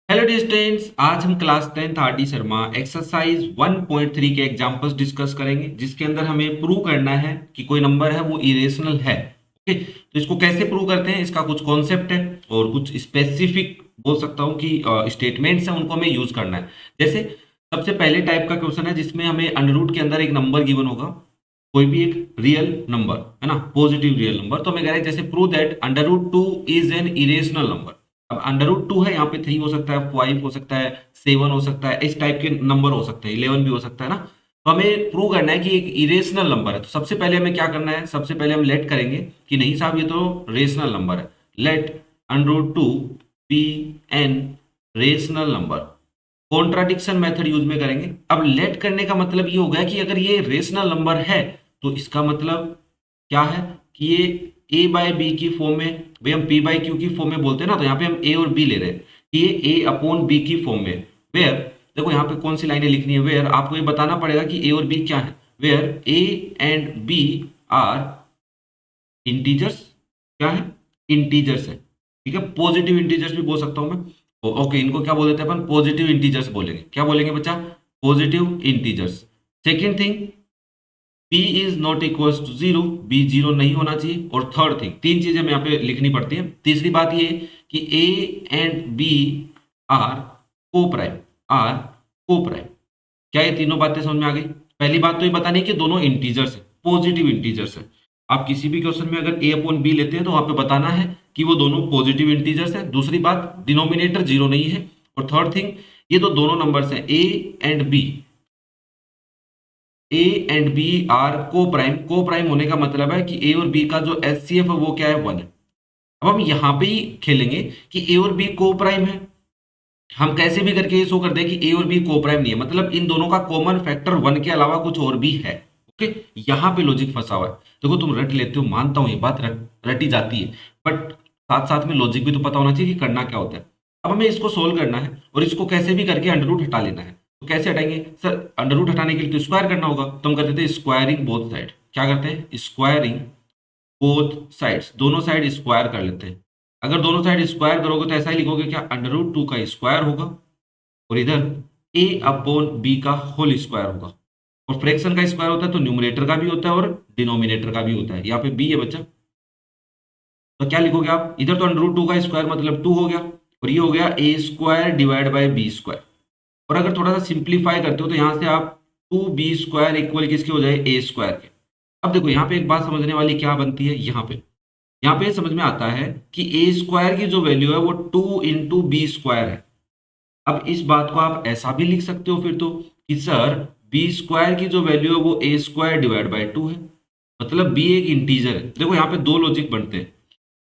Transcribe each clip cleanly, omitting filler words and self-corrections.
Hello dear students, आज हम class 10th R D Sharma exercise 1.3 के एग्जांपल्स डिस्कस करेंगे, जिसके अंदर हमें प्रूव करना है कि कोई नंबर है वो इरेशनल है। ओके, तो इसको कैसे प्रूव करते हैं, इसका कुछ कॉन्सेप्ट है और कुछ स्पेसिफिक बोल सकता हूँ कि स्टेटमेंट्स हैं, उनको हमें यूज करना है। जैसे सबसे पहले टाइप का क्वेश्चन है जिसमें हमें अंडर रूट के अंदर एक नंबर गिवन होगा, कोई भी एक रियल नंबर है ना, पॉजिटिव रियल नंबर। तो हमें कह रहे हैं जैसे prove that under root two is an irrational number. अब अंडर रूट टू है, यहाँ पे 3 हो सकता है, 5 हो सकता है, 7 हो सकता है, इस टाइप के नंबर हो सकते हैं, 11 भी हो सकता है ना। तो हमें प्रूव करना है कि एक इरेशनल नंबर है। तो सबसे पहले हमें क्या करना है, सबसे पहले हम लेट करेंगे कि नहीं साहब ये तो रेशनल नंबर है। Let under root two be an rational number. Contradiction method use में करेंगे। अब लेट करने का मतलब ये हो गया कि अगर ये रेशनल नंबर है तो इसका मतलब क्या है कि ये ए बाय बी की फॉर्म में, भाई हम पी बाय क्यू की फॉर्म में बोलते हैं ना, तो यहाँ पे हम ए और बी ले रहे हैं कि ये ए अपॉन बी की फॉर्म में। वेयर, देखो यहाँ पे कौन सी लाइनें लिखनी है, वेयर आपको ये बताना पड़ेगा कि ए और बी क्या है। Where A and B are integers, क्या है, इंटीजर्स है। ठीक है, पॉजिटिव इंटीजर्स भी बोल सकता हूं मैं। ओके, इनको क्या बोल देते हैं अपन, पॉजिटिव इंटीजर्स बोलेंगे। क्या बोलेंगे बच्चा, positive integers. Second thing, p is not equal to zero, B zero नहीं होना चाहिए। और थर्ड थिंग, तीन चीजें हमें यहाँ पे लिखनी पड़ती है। तीसरी बात ये कि a एंड b आर को प्राइम, आर को प्राइम। क्या ये तीनों बातें समझ में आ गई? पहली बात तो ये बतानी है कि दोनों इंटीजर्स है, पॉजिटिव इंटीजर्स है। आप किसी भी क्वेश्चन में अगर a अपॉन बी लेते हैं तो वहां पे बताना है कि वो दोनों पॉजिटिव इंटीजर्स है। दूसरी बात, डिनोमिनेटर जीरो नहीं है। और थर्ड थिंग, ये तो दोनों नंबर्स हैं a and b, A and B are coprime. Coprime होने का मतलब है कि ए और बी का जो एचसीएफ है वो क्या है, 1 है। अब हम यहां पे ही खेलेंगे कि ए और बी को प्राइम है। हम कैसे भी करके ये शो कर दें कि ए और बी को प्राइम नहीं है, मतलब इन दोनों का कॉमन फैक्टर 1 के अलावा कुछ और भी है। ओके, यहां पे लॉजिक फंसा हुआ है। देखो तुम रट लेते हो, मानता हूं ये बात, रटी जाती है, बट साथ साथ में लॉजिक भी तो पता होना चाहिए कि करना क्या होता है। अब हमें इसको सोल्व करना है और इसको कैसे भी करके अंडर रूट हटा लेना है। तो कैसे हटाएंगे सर, अंडर रूट हटाने के लिए तो स्क्वायर करना होगा। तो हम करते थे स्क्वायरिंग बोथ साइड। क्या करते हैं, स्क्वायरिंग बोथ साइड्स, दोनों साइड स्क्वायर कर लेते हैं। अगर दोनों साइड स्क्वायर करोगे तो ऐसा ही लिखोगे, क्या, अंडर रूट टू का स्क्वायर होगा और इधर ए अपॉन बी का होल स्क्वायर होगा। और फ्रैक्शन का स्क्वायर होता है तो न्यूमरेटर का भी होता है और डिनोमिनेटर का भी होता है। यहाँ पे बी है बच्चा, तो क्या लिखोगे आप, इधर तो अंडर रूट टू का स्क्वायर मतलब 2 हो गया, और ये हो गया a square divide by b square. और अगर थोड़ा सा सिंप्लीफाई करते हो तो यहां से आप 2b² इक्वल किसके हो जाए, ए स्क्वायर के। अब देखो यहाँ पे एक बात समझने वाली क्या बनती है, यहाँ पे ये समझ में आता है कि ए स्क्वायर की जो वैल्यू है वो 2 × b² है। अब इस बात को आप ऐसा भी लिख सकते हो फिर तो कि सर b² की जो वैल्यू है वो a² डिवाइड बाई 2 है, मतलब b एक इंटीजर है। देखो यहाँ पे दो लॉजिक बनते हैं।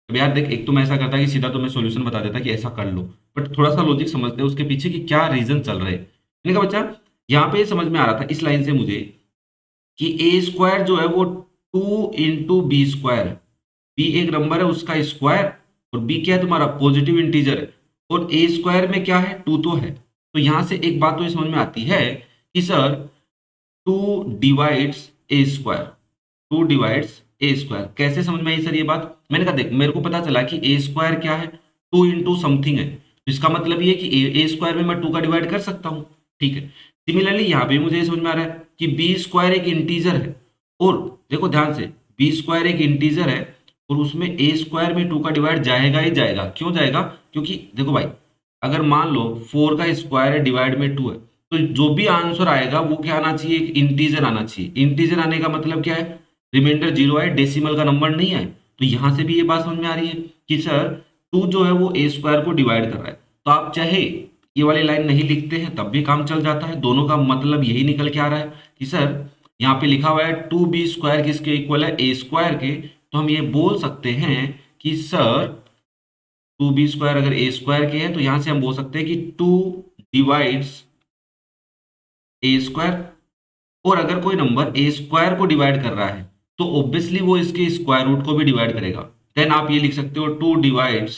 अब यार देख, एक तो मैं ऐसा करता कि सीधा तुम्हें सॉल्यूशन बता देता कि ऐसा कर लो, बट थोड़ा सा लॉजिक समझते हैं उसके पीछे कि क्या रीजन चल रहे हैं। मैंने कहा बच्चा, यहाँ पे समझ में आ रहा था इस लाइन से मुझे कि a² जो है वो 2 × b² है। b एक नंबर है उसका स्क्वायर, और b क्या है, तुम्हारा पॉजिटिव इंटीजर है। और a² में क्या है, 2 तो है। तो यहां से एक बात तो ये समझ में आती है कि sir 2 divides a², 2 divides a²। कैसे समझ में आई सर ये बात? मैंने कहा देख, मेरे को पता चला कि a² क्या है, 2 इंटू समथिंग है, तो इसका मतलब ये है कि a² में मैं 2 का डिवाइड कर सकता हूँ। ठीक है, सिमिलरली यहाँ पे मुझे ये समझ में आ रहा है कि b² एक इंटीजर है। और देखो ध्यान से, b² एक इंटीजर है और उसमें a² में 2 का डिवाइड जाएगा ही जाएगा। क्यों जाएगा? क्योंकि देखो भाई, अगर मान लो 4 का स्क्वायर है डिवाइड में 2 है, तो जो भी आंसर आएगा वो क्या आना चाहिए, एक इंटीजर आना चाहिए। इंटीजर आने का मतलब क्या है, रिमाइंडर जीरो आए, डेसिमल का नंबर नहीं आए। तो यहां से भी ये बात समझ में आ रही है कि सर 2 जो है वो a² को डिवाइड कर रहा है। तो आप चाहे ये वाली लाइन नहीं लिखते हैं तब भी काम चल जाता है, दोनों का मतलब यही निकल के आ रहा है कि सर यहाँ पे लिखा हुआ है 2b² किसके इक्वल है, a² के। तो हम ये बोल सकते हैं कि सर 2b² अगर a² के है तो यहां से हम बोल सकते हैं कि 2 डिवाइड्स a²। और अगर कोई नंबर a² को डिवाइड कर रहा है तो ऑब्वियसली वो इसके स्क्वायर रूट को भी डिवाइड करेगा। देन आप ये लिख सकते हो 2 डिवाइड्स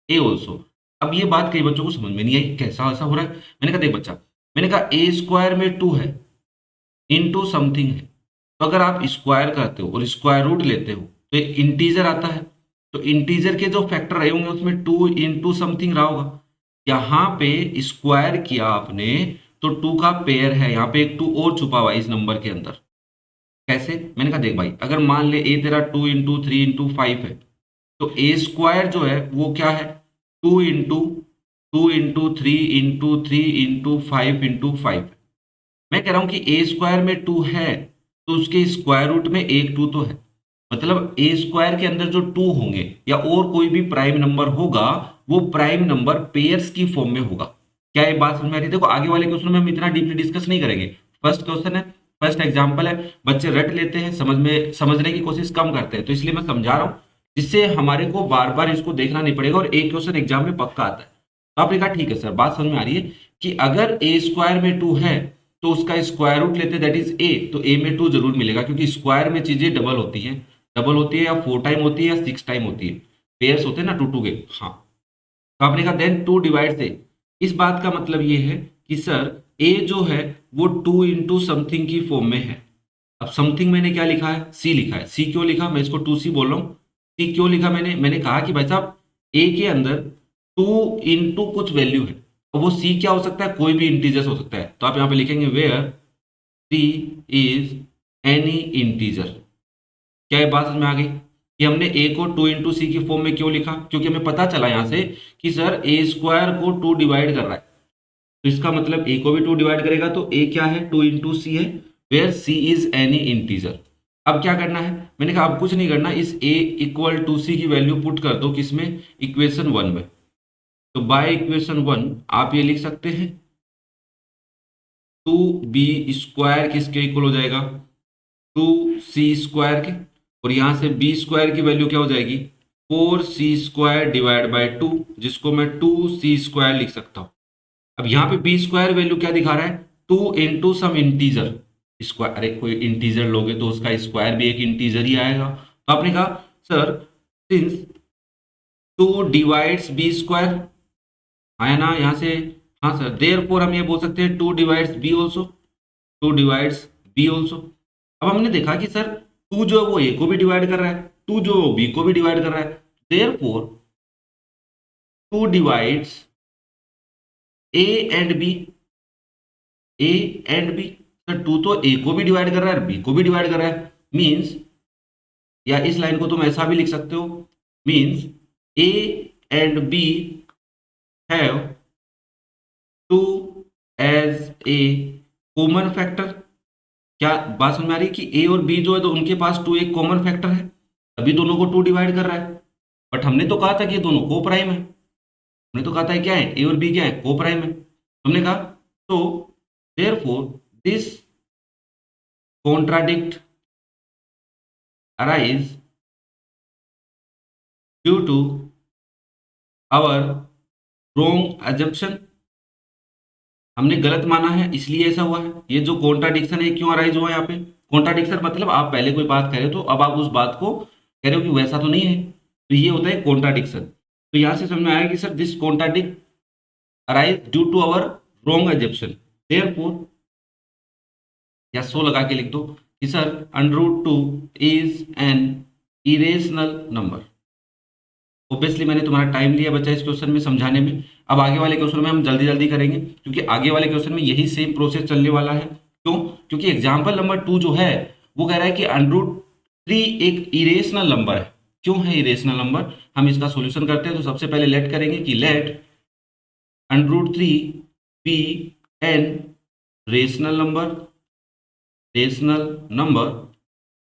a ऑल्सो। अब ये बात कई बच्चों को समझ में नहीं आई, कैसा ऐसा हो रहा है। मैंने कहा देख बच्चा, मैंने कहा a² में 2 है, इनटू समथिंग है। तो अगर आप स्क्वायर करते हो और स्क्वायर रूट लेते हो तो एक इंटीजर आता है। तो इंटीजर के जो फैक्टर रहे होंगे उसमें 2 इंटू समथिंग रहा होगा। यहाँ पे स्क्वायर किया आपने तो 2 का पेयर है, यहाँ पे एक 2 और छुपा हुआ है इस नंबर के अंदर। कैसे? मैंने कहा देख भाई, अगर मान ले ए तेरा 2 × 3 × 5 है, तो ए स्क्वायर जो है वो क्या है, 2 × 2 × 3 × 3 × 5 × 5। मैं कह रहा हूं कि ए स्क्वायर में 2 है तो उसके स्क्वायर रूट में एक 2 तो है, मतलब ए स्क्वायर के अंदर जो 2 होंगे या और कोई भी प्राइम नंबर होगा वो प्राइम नंबर पेयर्स की फॉर्म में होगा। क्या ये बात समझ में आ रही है? देखो आगे वाले क्वेश्चन में हम इतना डीपली डिस्कस नहीं करेंगे। फर्स्ट क्वेश्चन है, फर्स्ट एग्जाम्पल है, बच्चे रट लेते हैं, समझने की कोशिश कम करते हैं, तो इसलिए मैं समझा रहा हूँ जिससे हमारे को बार बार इसको देखना नहीं पड़ेगा और एक क्वेश्चन एग्जाम में पक्का आता है। तो आपने कहा ठीक है सर, बात समझ में आ रही है कि अगर ए स्क्वायर में 2 है तो उसका स्क्वायर रूट लेते दैट इज ए, तो ए में 2 जरूर मिलेगा क्योंकि स्क्वायर में चीजें डबल होती है या 4 टाइम होती है या 6 टाइम होती है, पेयर्स होते हैं ना 2 2 के। हाँ, तो आपने कहा देन 2 डिवाइड से, इस बात का मतलब ये है कि सर ए जो है वो 2 इंटू समथिंग की फॉर्म में है। अब समथिंग मैंने क्या लिखा है, सी लिखा है। सी क्यों लिखा, मैं इसको 2C बोल रहा हूँ। सी क्यों लिखा मैंने कहा कि भाई साहब ए के अंदर 2 इंटू कुछ वैल्यू है और वो सी क्या हो सकता है, कोई भी इंटीजर्स हो सकता है। तो आप यहाँ पे लिखेंगे where C is any integer. क्या ये बात समझ में आ गई कि हमने ए को 2 × C की फॉर्म में क्यों लिखा, क्योंकि हमें पता चला यहां से कि सर ए स्क्वायर को 2 डिवाइड कर रहा है, तो इसका मतलब ए को भी 2 डिवाइड करेगा, तो ए क्या है, 2 × C है, where C is any integer. अब क्या करना है, मैंने कहा अब कुछ नहीं करना, इस a इक्वल टू सी की वैल्यू पुट कर दो किसमें, इक्वेशन 1 में। तो बाय इक्वेशन 1 आप ये लिख सकते हैं 2b स्क्वायर किसके इक्वल हो जाएगा, 2c स्क्वायर के, और यहां से b स्क्वायर की वैल्यू क्या हो जाएगी, 4c स्क्वायर डिवाइड बाय 2, जिसको मैं 2c स्क्वायर लिख सकता हूं। अब यहाँ पे बी स्क्वायर वैल्यू क्या दिखा रहा है, 2 इंटू सम इंटीजर स्क्वायर। अरे कोई इंटीजर लोगे तो उसका स्क्वायर भी एक इंटीजर ही आएगा। तो आपने कहा sir since 2 divides B square, आया ना यहाँ से, हाँ सर, देयरफॉर हम ये बोल सकते हैं 2 divides B also, 2 divides B also. अब हमने देखा कि सर 2 जो है वो ए को भी डिवाइड कर रहा है, 2 जो बी को भी डिवाइड कर रहा है, therefore 2 divides A and B, A and B. Sir 2 तो ए को भी डिवाइड कर रहा है, बी को भी डिवाइड कर रहा है, मीन्स, या इस लाइन को तुम ऐसा भी लिख सकते हो, means A and B have 2 as a common factor. क्या बात समझ में आ रही है कि ए और बी जो है तो उनके पास 2 एक कॉमन फैक्टर है, अभी दोनों को 2 डिवाइड कर रहा है। बट हमने तो कहा था कि ये दोनों को प्राइम है, हमने तो कहा था क्या है, ए और बी क्या है, को प्राइम है। हमने कहा तो therefore this contradict arise due to our wrong assumption. हमने गलत माना है इसलिए ऐसा हुआ है। ये जो कॉन्ट्राडिक्शन है क्यों अराइज हुआ है यहाँ पे, कॉन्ट्राडिक्शन मतलब आप पहले कोई बात कह रहे हो तो अब आप उस बात को कह रहे हो कि वैसा तो नहीं है, तो ये होता है कॉन्ट्राडिक्शन। तो यहां से समझ में आया कि sir this contradict arise due to our wrong assumption, therefore, या सो लगा के लिख दो कि sir √2 is an irrational number. Obviously मैंने तुम्हारा टाइम लिया बच्चा इस क्वेश्चन में समझाने में। अब आगे वाले क्वेश्चन में हम जल्दी जल्दी करेंगे क्योंकि आगे वाले क्वेश्चन में यही सेम प्रोसेस चलने वाला है। क्यों? क्योंकि एग्जाम्पल नंबर 2 जो है वो कह रहा है कि √3 एक इरेशनल नंबर है। क्यों है इरेशनल नंबर, हम इसका सोल्यूशन करते हैं। तो सबसे पहले लेट करेंगे कि let √3 be an rational number,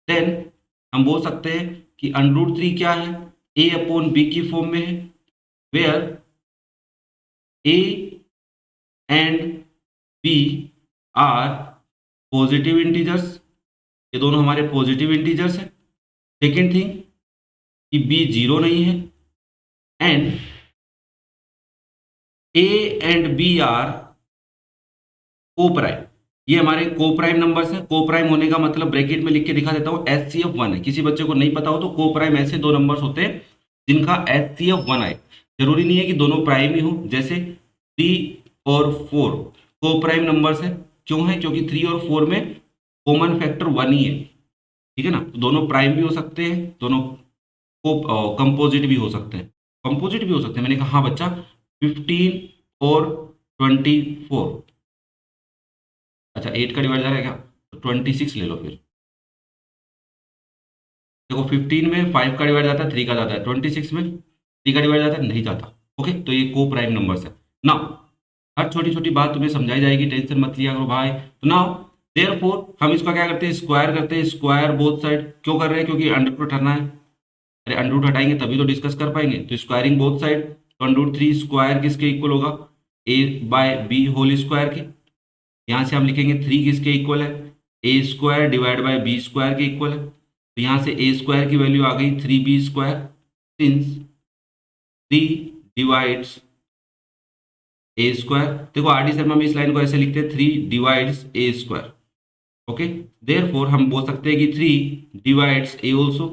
then हम बोल सकते हैं कि √3 क्या है, a अपॉन बी की फॉर्म में है, where a and b are positive integers, ये दोनों हमारे पॉजिटिव इंटीजर्स हैं। सेकेंड थिंग कि b 0 नहीं है, and a and b are coprime, ये हमारे को प्राइम नंबर्स हैं। को प्राइम होने का मतलब ब्रैकेट में लिख के दिखा देता हूं, HCF 1 है। किसी बच्चे को नहीं पता हो तो को प्राइम ऐसे दो नंबर्स होते हैं जिनका HCF 1 आए। जरूरी नहीं है कि दोनों प्राइम ही हो, जैसे 3 और 4 को प्राइम नंबर्स है। क्यों है? क्योंकि 3 और 4 में कॉमन फैक्टर 1 ही है, ठीक है ना। तो दोनों प्राइम भी हो सकते हैं, दोनों को कंपोजिट भी हो सकते हैं, मैंने कहा हाँ बच्चा 15 और 24, अच्छा 8 का डिवाइड जा रहा है क्या, तो 26 ले लो फिर। देखो 15 में 5 का डिवाइड जाता है, 3 का जाता है, 26 में 3 का डिवाइड जाता है, नहीं जाता। ओके, तो ये को प्राइम नंबर्स है। नाउ हर छोटी छोटी बात तुम्हें समझाई जाएगी, टेंशन मत लिया करो भाई। तो नाउ देयरफॉर हम इसका क्या करते हैं, स्क्वायर करते हैं, स्क्वायर बोथ साइड। क्यों कर रहे हैं, क्योंकि अंडर रूट हटाना है। अरे अंडर रूट हटाएंगे तभी तो डिस्कस कर पाएंगे, तो स्क्वायरिंग बोथ साइड। तो अंडर रूट 3 स्क्वायर किसके इक्वल होगा, a by b whole square के। यहाँ से हम लिखेंगे 3 किसके इक्वल है, a square divide by b square के इक्वल है। तो यहाँ से ए स्क्वायर की वैल्यू आ गई 3b स्क्वायर, सिंस 3 डिवाइड्स ए स्क्वायर। देखो आर डी शर्मा में इस लाइन को ऐसे लिखते हैं, 3 डिवाइड्स ए स्क्वायर। ओके, देयरफॉर हम बोल सकते हैं कि 3 डिवाइड्स ए ऑल्सो।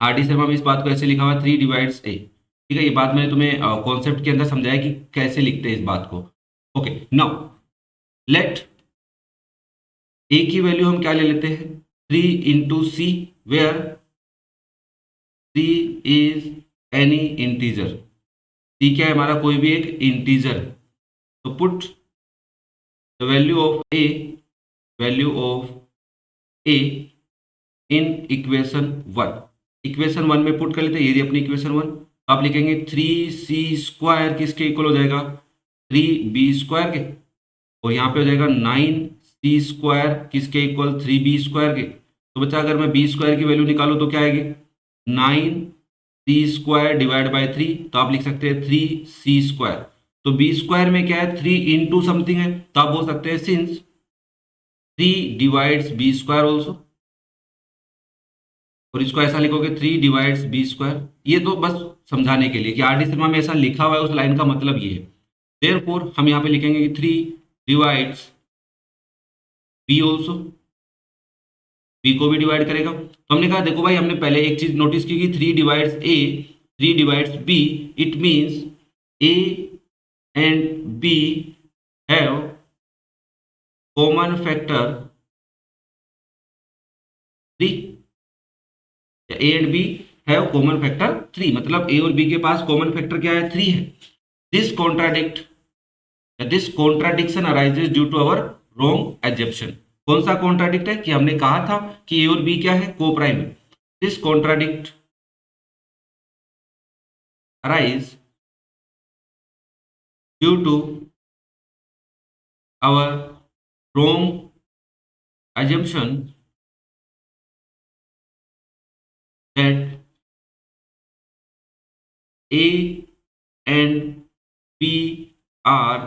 आर डी शर्मा में इस बात को ऐसे लिखा हुआ है, 3 डिवाइड्स ए। ठीक है, ये बात मैंने तुम्हें कॉन्सेप्ट के अंदर समझाया कि कैसे लिखते हैं इस बात को। ओके, नाउ लेट ए की वैल्यू हम क्या ले लेते हैं, 3 into C, where C is any integer. C क्या है, हमारा कोई भी एक इंटीजर। तो put the value of A in equation 1। Equation 1 में पुट कर लेते हैं, ये अपनी इक्वेशन 1। आप लिखेंगे 3c स्क्वायर किसके इक्वल हो जाएगा, 3b स्क्वायर के। और यहाँ पे हो जाएगा 9c स्क्वायर किसके इक्वल, 3b स्क्वायर के। तो बच्चा अगर मैं b स्क्वायर की वैल्यू निकालूं तो क्या आएगी, 9c स्क्वायर डिवाइड बाय 3। तो आप लिख सकते हैं 3c स्क्वायर। तो b स्क्वायर में क्या है, 3 इंटू समथिंग है, तो आप बोल सकते हैं since 3 divides b square also. और इसको ऐसा लिखोगे 3 डिवाइड्स बी स्क्वायर। ये तो बस समझाने के लिए कि आर डी शर्मा में ऐसा लिखा हुआ है, उस लाइन का मतलब ये है। देयरफॉर हम यहाँ पे लिखेंगे कि 3 डिवाइड्स बी ऑल्सो, बी को भी डिवाइड करेगा। तो हमने कहा देखो भाई, हमने पहले एक चीज नोटिस की कि 3 divides A, 3 divides B, it means A and B have common factor 3। A and B have common factor 3, मतलब ए और बी के पास कॉमन फैक्टर क्या है, 3 है। This contradiction arises due to our wrong assumption. कौन सा कॉन्ट्राडिक्ट है, कि हमने कहा था कि ए और बी क्या है, को प्राइम है। This contradict arise due to our wrong assumption that A and B are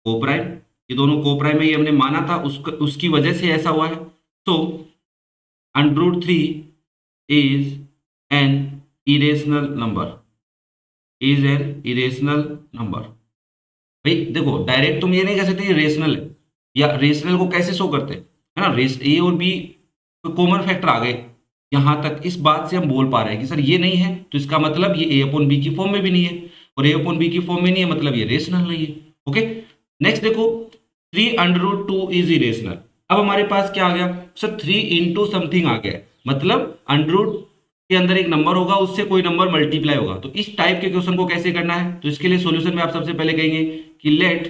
coprime. ये दोनों को प्राइम है, ये हमने माना था, उसकी वजह से ऐसा हुआ है। तो under root 3 is an irrational number, is an irrational number. भाई देखो, डायरेक्ट तुम ये नहीं कह सकते रेशनल है, या रेशनल को कैसे शो करते हैं, है ना, रेस ए और बी कॉमन फैक्टर आ गए। यहां तक इस बात से हम बोल पा रहे हैं कि सर ये नहीं है, तो इसका मतलब ये ए अपॉन बी की फॉर्म में भी नहीं है, और ए अपॉन बी की फॉर्म में नहीं है, मतलब ये रेशनल नहीं है। ओके, नेक्स्ट देखो, 3 अंडर रूट 2 इज इरेशनल। अब हमारे पास क्या आ गया सर, 3 इंटू समथिंग आ गया, मतलब अंडर रूट के अंदर एक नंबर होगा, उससे कोई नंबर मल्टीप्लाई होगा। तो इस टाइप के क्वेश्चन को कैसे करना है, तो इसके लिए सॉल्यूशन में आप सबसे पहले कहेंगे कि let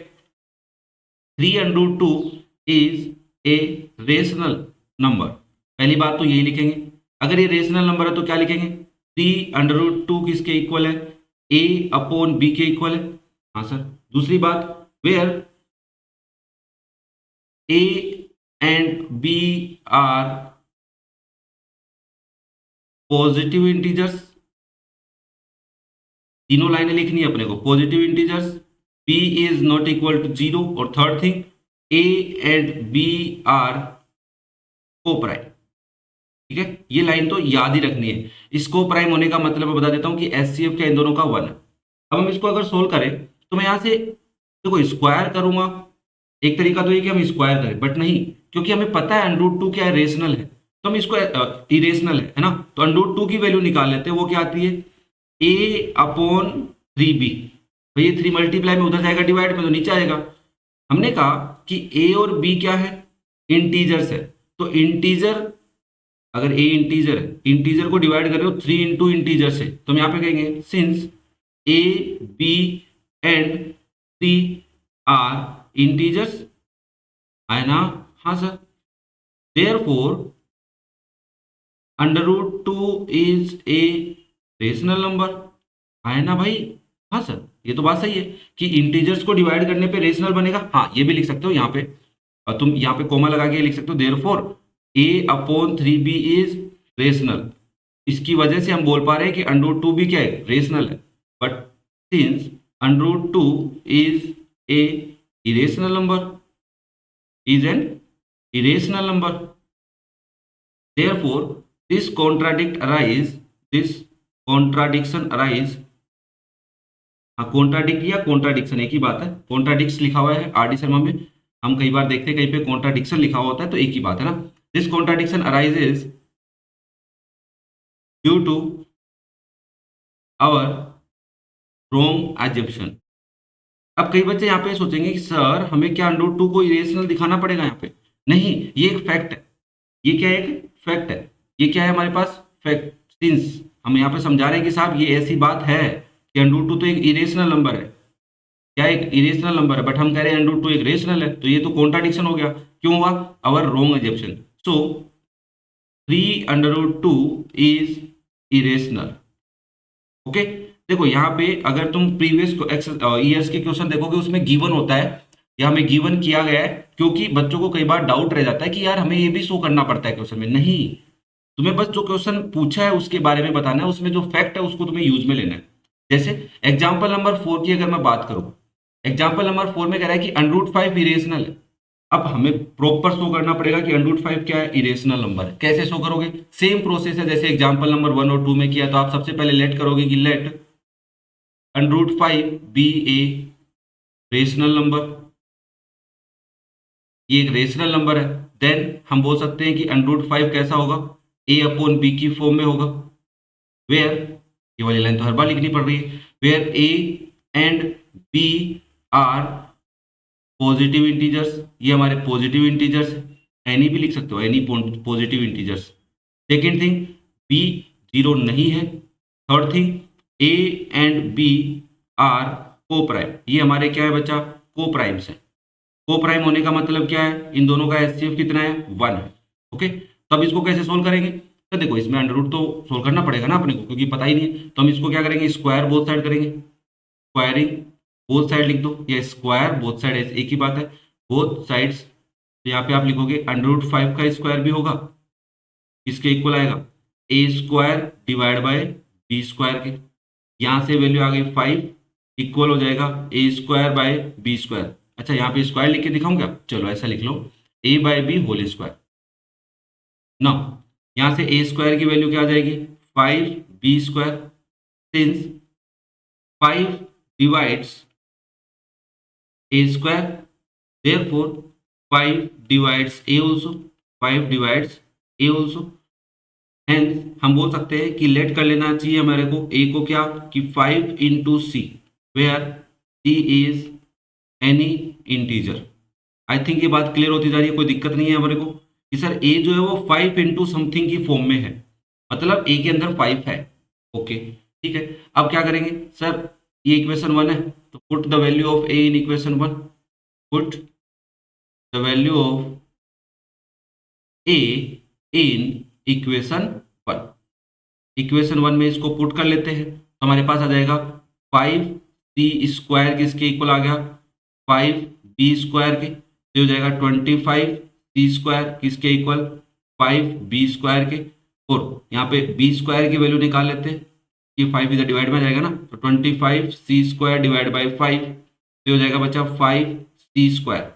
3 under root 2 is a rational number. पहली बात तो यही लिखेंगे। अगर ये रेशनल नंबर है तो क्या लिखेंगे, 3 अंडर रूट 2 किसके इक्वल है, ए अपॉन बी के इक्वल है। हाँ सर। दूसरी बात, where A and B are positive integers. तीनों लाइनें लिखनी है अपने को, positive integers, b is not equal to 0, और third thing a and b are coprime. ठीक है, ये लाइन तो याद ही रखनी है। इसको प्राइम होने का मतलब मैं बता देता हूं कि एचसीएफ क्या इन दोनों का 1 है। अब हम इसको अगर सोल्व करें तो मैं यहां से देखो स्क्वायर करूंगा, एक तरीका तो ये कि हम स्क्वायर करें, बट नहीं, क्योंकि हमें पता है अंडर रूट 2 क्या है, रेशनल है, तो हम इसको इरेशनल है ना, तो अंडर रूट 2 की वैल्यू निकाल लेते हैं। वो क्या आती है, ए अपॉन 3b। तो ये 3 मल्टीप्लाई में उधर जाएगा, डिवाइड में तो नीचे आएगा। हमने कहा कि ए और बी क्या है, इंटीजर्स है। तो इंटीजर, अगर ए इंटीजर है, इंटीजर को डिवाइड कर रहे हो 3 इंटू इंटीजर से, तो हम यहाँ पे कहेंगे since A B and 3 are integers, है ना? हाँ सर। Therefore under root 2 is a rational number, है ना भाई? हाँ सर, ये तो बात सही है कि इंटीजर्स को डिवाइड करने पे रेशनल बनेगा। हाँ, ये भी लिख सकते हो यहाँ पे, और तुम यहाँ पे कोमा लगा के लिख सकते हो therefore a upon 3b is rational. इसकी वजह से हम बोल पा रहे हैं कि अंडर रूट 2 भी क्या है, रेशनल है। But since under root 2 is a irrational number, is an irrational number, therefore this contradiction arise, हाँ कॉन्ट्राडिक्ट या कॉन्ट्राडिक्शन एक ही बात है, कॉन्ट्राडिक्स लिखा हुआ है आर डी शर्मा में, हम कई बार देखते हैं कहीं पे कॉन्ट्राडिक्शन लिखा हुआ होता है, तो एक ही बात है ना। This contradiction arises due to our wrong assumption. अब कई बच्चे यहाँ पे सोचेंगे कि सर हमें क्या अंडर रूट 2 को इरेशनल दिखाना पड़ेगा यहाँ पे? नहीं, ये एक फैक्ट है। ये क्या है? एक फैक्ट है। ये क्या है हमारे पास? फैक्ट। सिंस हम यहाँ पे समझा रहे हैं कि साहब ये ऐसी बात है कि अंडर रूट 2 तो एक इरेशनल नंबर है। क्या एक इरेशनल नंबर है, बट हम कह रहे हैं अंडर रूट 2 एक रेशनल है, तो ये तो कॉन्ट्राडिक्शन हो गया। क्यों हुआ? Our wrong assumption. So 3 under root 2 is irrational. Okay, देखो यहाँ पे अगर तुम प्रीवियस ईयर्स के क्वेश्चन देखोगे उसमें गिवन होता है, या हमें गिवन किया गया है, क्योंकि बच्चों को कई बार डाउट रह जाता है कि यार हमें ये भी शो करना पड़ता है क्वेश्चन में। नहीं, तुम्हें बस जो क्वेश्चन पूछा है उसके बारे में बताना है, उसमें जो फैक्ट है उसको तुम्हें यूज में लेना है। जैसे एग्जाम्पल नंबर 4 की अगर मैं बात करूं, एग्जाम्पल नंबर 4 में कह रहा है कि अंडर रूट 5 इरेशनल है। अब हमें प्रॉपर शो करना पड़ेगा कि अंडर रूट 5 क्या है, इरेशनल नंबर है। कैसे शो करोगे? सेम प्रोसेस है जैसे एग्जाम्पल नंबर 1 और 2 में किया। तो आप सबसे पहले लेट करोगे कि let under root 5 be a rational number, ये एक रेशनल नंबर है। देन हम बोल सकते हैं कि अंडर रूट 5 कैसा होगा, ए अपॉन बी की फॉर्म में होगा, वेयर, ये वाली लाइन तो हर बार लिखनी पड़ रही है, where A and B are positive integers, ये हमारे पॉजिटिव इंटीजर्स, एनी भी लिख सकते हो, any positive integers. Second thing, B zero नहीं है। Third thing, A and B are coprime, ये हमारे क्या है बच्चा, को प्राइम्स है। को प्राइम होने का मतलब क्या है, इन दोनों का एचसीएफ कितना है, 1 है। ओके, तो अब इसको कैसे सोल्व करेंगे? तो देखो इसमें अंडर रूट तो सोल्व करना पड़ेगा ना अपने को, क्योंकि पता ही नहीं है। तो हम इसको क्या करेंगे, स्क्वायर बोथ साइड करेंगे, स्क्वायरिंग बोथ साइड लिख दो, या स्क्वायर बोथ साइड एक ही बात है, बोथ साइड्स। तो यहाँ पे आप लिखोगे अंडर रूट 5 का स्क्वायर भी होगा, इसके इक्वल आएगा a square divide by b square के। यहाँ से वैल्यू आ गई 5, इक्वल हो जाएगा ए स्क्वायर बाय बी स्क्वायर। अच्छा, यहाँ पे स्क्वायर लिख के दिखाऊं क्या? चलो ऐसा लिख लो, ए बाय बी होल स्क्वायर ना। यहाँ से ए स्क्वायर की वैल्यू क्या आ जाएगी, 5 B square, since 5 divides A square, therefore 5 divides a also, 5 divides a also। Hence हम बोल सकते हैं कि लेट कर लेना चाहिए हमारे को a को क्या, कि 5 into C, where c is any integer. I think ये बात क्लियर होती जा रही है, कोई दिक्कत नहीं है हमारे को कि सर a जो है वो 5 इंटू समथिंग की फॉर्म में है, मतलब a के अंदर 5 है। ओके ठीक है, अब क्या करेंगे सर, ये इक्वेशन 1 है, तो put the value of a in equation 1, put the value of a in equation 1। Equation 1 में इसको पुट कर लेते हैं, तो हमारे पास आ जाएगा 5 सी स्क्वायर किसके इक्वल आ गया, 5 बी स्क्वायर के, तो हो जाएगा 25 सी स्क्वायर किसके इक्वल, 5 बी स्क्वायर के। और यहाँ पे बी स्क्वायर की वैल्यू निकाल लेते हैं, कि 5 इधर डिवाइड में आ जाएगा ना, तो 25 सी स्क्वायर डिवाइड बाई 5, तो हो जाएगा बच्चा 5 सी स्क्वायर।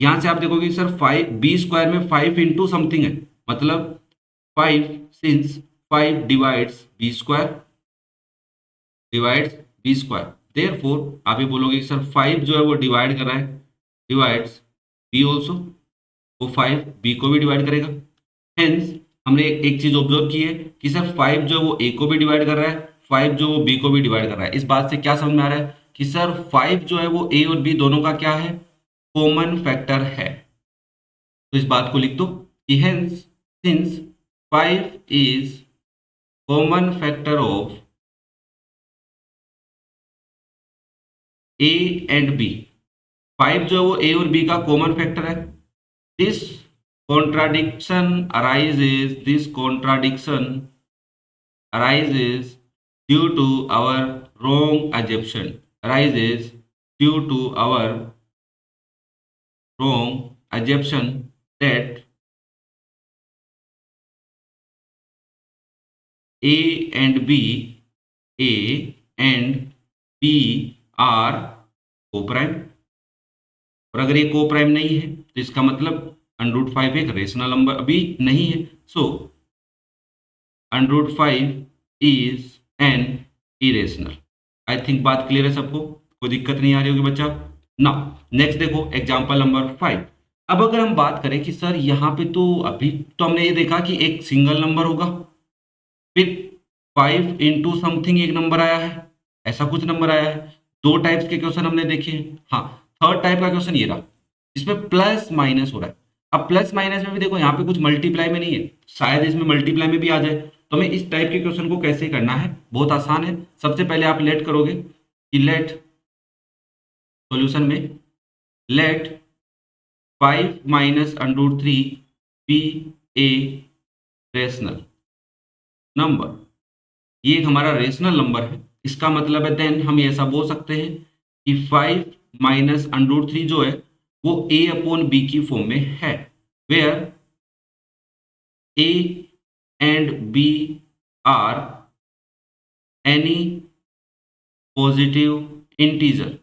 यहाँ से आप देखोगे सर 5 बी स्क्वायर में 5 इंटू समथिंग है, मतलब 5, since 5 divides B square, divides B square, therefore आप ये बोलोगे कि सर 5 जो है वो डिवाइड कर रहा है, डिवाइड्स बी ऑल्सो, वो 5 बी को भी डिवाइड करेगा। हेंस हमने एक चीज ऑब्जर्व की है कि सर 5 जो है वो ए को भी डिवाइड कर रहा है, 5 जो वो बी को भी डिवाइड कर रहा है। इस बात से क्या समझ में आ रहा है कि सर 5 जो है वो ए और बी दोनों का क्या है, कॉमन फैक्टर है। तो इस बात को लिख दो कि hence since 5 is common factor of A and B, 5 जो है वो ए और बी का कॉमन फैक्टर है। This contradiction arises due to our wrong assumption, arises due to our wrong assumption that A and B, A and B are co-prime, और अगर ये co-prime नहीं है तो इसका मतलब √5 एक रेशनल नंबर अभी नहीं है। सो √5 is an irrational. I think बात क्लियर है सबको, कोई दिक्कत नहीं आ रही होगी बच्चा। नाउ नेक्स्ट देखो एग्जांपल नंबर 5। अब अगर हम बात करें कि सर यहाँ पे तो अभी तो हमने ये देखा कि एक सिंगल नंबर होगा, फिर 5 इंटू समथिंग एक नंबर आया है, ऐसा कुछ नंबर आया है। दो टाइप्स के क्वेश्चन हमने देखे हैं। हाँ, थर्ड टाइप का क्वेश्चन ये रहा, इसमें प्लस माइनस हो रहा है। अब प्लस माइनस में भी देखो यहाँ पे कुछ मल्टीप्लाई में नहीं है, शायद इसमें मल्टीप्लाई में भी आ जाए। तो हमें इस टाइप के क्वेश्चन को कैसे करना है, बहुत आसान है। सबसे पहले आप लेट करोगे कि लेट सॉल्यूशन में let 5 minus √3 be a rational number. ये एक हमारा रेशनल नंबर है, इसका मतलब है देन हम ऐसा बोल सकते हैं कि 5 माइनस √3 जो है वो a अपॉन बी की फॉर्म में है, where a and b are any positive integers.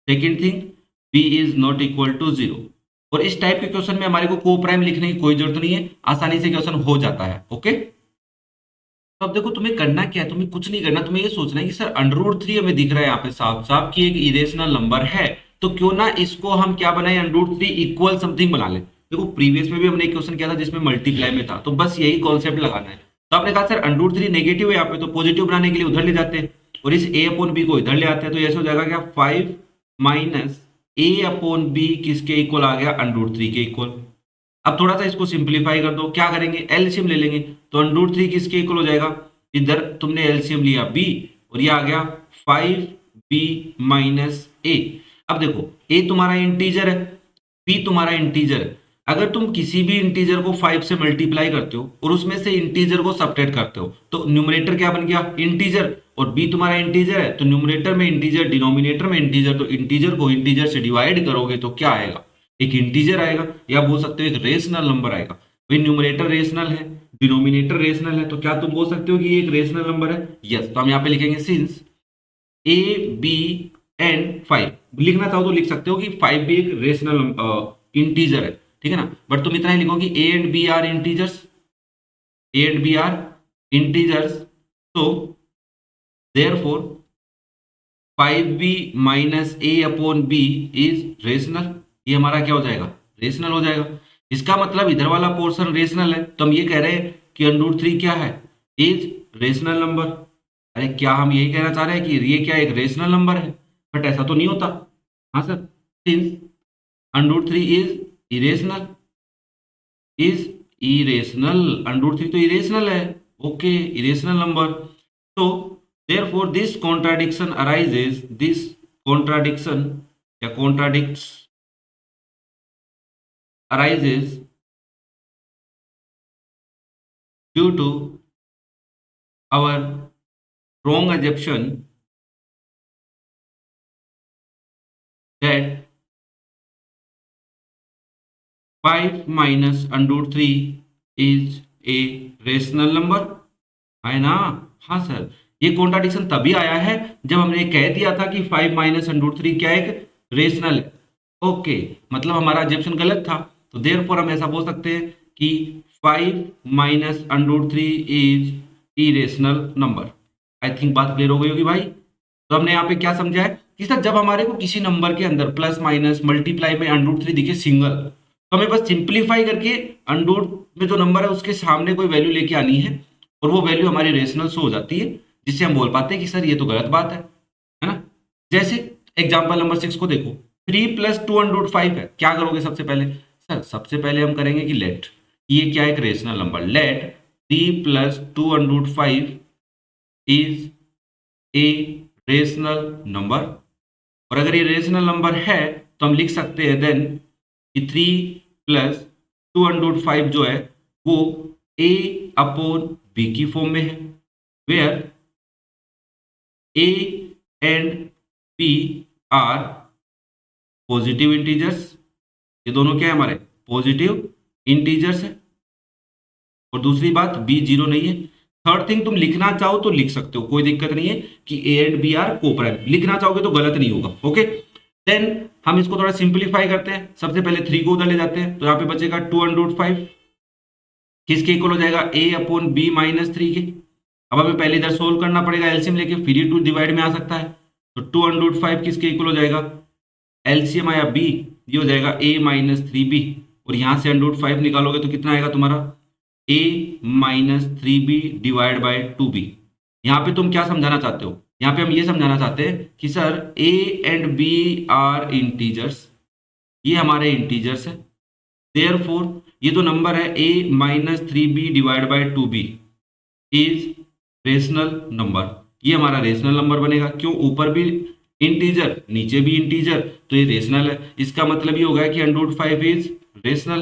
Second thing, b is not equal to 0। और इस टाइप के क्वेश्चन में हमारे को को प्राइम लिखने की कोई जरूरत नहीं है, आसानी से क्वेश्चन हो जाता है। ओके, तो अब देखो तुम्हें करना क्या है, तुम्हें कुछ नहीं करना, तुम्हें ये सोचना है कि सर √3 हमें दिख रहा है यहाँ पे साफ साफ कि एक इरेशनल नंबर है, तो क्यों ना इसको हम क्या बनाए, √3 इक्वल समथिंग बना ले। देखो प्रीवियस में भी हमने एक क्वेश्चन किया था जिसमें मल्टीप्लाई में था, तो बस यही कॉन्सेप्ट लगाना है। तो आपने कहा सर √3 नेगेटिव है यहाँ पे, तो पॉजिटिव बनाने के लिए उधर ले जाते हैं और इस a अपॉन बी को इधर ले आते हैं। तो ऐसे हो जाएगा क्या, 5 माइनस a अपॉन बी किसके इक्वल आ गया, √3 के इक्वल। अब थोड़ा सा इसको सिंप्लीफाई कर दो, क्या करेंगे, एलसीएम ले लेंगे। तो √3 किसके इक्वल हो जाएगा, इधर तुमने एलसीएम लिया b और ये आ गया 5b माइनस a। अब देखो a तुम्हारा इंटीजर है, b तुम्हारा इंटीजर है। अगर तुम किसी भी इंटीजर को 5 से मल्टीप्लाई करते हो और उसमें से इंटीजर को सबट्रैक्ट करते हो तो न्यूमरेटर क्या बन गया, इंटीजर, और b तुम्हारा इंटीजर है तो न्यूमरेटर में इंटीजर, डिनोमिनेटर में इंटीजर। तो इंटीजर को इंटीजर से डिवाइड करोगे तो क्या आएगा, एक इंटीजर आएगा, या बोल सकते हो एक रेशनल नंबर आएगा। भाई न्यूमरेटर रेशनल है, डिनोमिनेटर रेशनल है, तो क्या तुम बोल सकते हो कि ये एक रेशनल नंबर है। यस, तो हम यहाँ पे लिखेंगे सिंस a b एंड 5, लिखना चाहो तो लिख सकते हो कि 5 भी एक रेशनल इंटीजर है, ठीक है ना। बट तुम इतना ही लिखो कि a and b are integers, a and b are integers, तो therefore 5b minus a upon b is rational. ये हमारा क्या हो जाएगा, रेशनल हो जाएगा। इसका मतलब इधर वाला पोर्शन रेशनल है, तो हम ये कह रहे हैं कि √3 क्या है, इज रेशनल नंबर। अरे क्या हम यही कहना चाह रहे हैं कि ये क्या एक रेशनल नंबर है, बट ऐसा तो नहीं होता। हाँ सर, सिंस √3 इज इरेशनल, √3 तो इरेशनल है। Okay, irrational number. तो therefore this contradiction arises, this contradiction या contradicts arises due to our wrong assumption that 5 minus √3 is a rational number, है ना। हाँ सर, ये कॉन्ट्राडिक्शन तभी आया है जब हमने कह दिया था कि 5 माइनस √3 क्या एक रेशनल है। ओके, मतलब हमारा एजम्पशन गलत था, तो देयरफॉर हम ऐसा बोल सकते हैं कि 5 minus √3 is irrational number. I think बात क्लियर हो गई होगी भाई। तो हमने यहाँ पे क्या समझा है कि सर जब हमारे को किसी नंबर के अंदर प्लस माइनस मल्टीप्लाई में √3 दिखे सिंगल, तो हमें बस सिंप्लीफाई करके अंडर में जो नंबर है उसके सामने कोई वैल्यू लेके आनी है और वो वैल्यू हमारी रेशनल शो हो जाती है, जिससे हम बोल पाते हैं कि सर ये तो गलत बात है ना। जैसे एग्जाम्पल नंबर 6 को देखो, 3 प्लस 2√5 है। क्या करोगे सबसे पहले, सर सबसे पहले हम करेंगे कि लेट, ये क्या एक rational number, let 3 plus 2√5 is a rational number. और अगर ये रेशनल नंबर है तो हम लिख सकते हैं देन कि 3 + 2√5 जो है वो a अपॉन b की फॉर्म में है, where a and b are positive integers. ये दोनों क्या है हमारे पॉजिटिव इंटीजर्स है। और दूसरी बात बी जीरो नहीं है। थर्ड थिंग, तुम लिखना चाहो तो लिख सकते हो, कोई दिक्कत नहीं है कि ए एंड बी आर को प्राइम। लिखना चाहोगे तो गलत नहीं होगा। ओके, देन हम इसको थोड़ा सिंप्लीफाई करते हैं। सबसे पहले 3 को उधर ले जाते हैं तो यहाँ पे बचेगा 2√5, किसके इक्वल हो जाएगा a अपॉन बी -3 के। अब हमें पहले इधर सोल्व करना पड़ेगा एलसीएम लेके, फिर ही 2 डिवाइड में आ सकता है। तो 2√5 किसके इक्वल हो जाएगा, एलसीएम आया b, ये हो जाएगा a -3b। और यहां से √5 निकालोगे तो कितना आएगा तुम्हारा a -3b divide by 2b। यहाँ पे तुम क्या समझाना चाहते हो, यहाँ पे हम ये समझाना चाहते हैं कि sir a and b are integers, ये हमारे इंटीजर्स है। देयरफॉर ये जो नंबर है a -3b divide by 2b is rational number. ये हमारा रेशनल नंबर बनेगा। क्यों, ऊपर भी इंटीजर नीचे भी इंटीजर, तो ये रेशनल है। इसका मतलब ये होगा कि √5 इज रेशनल।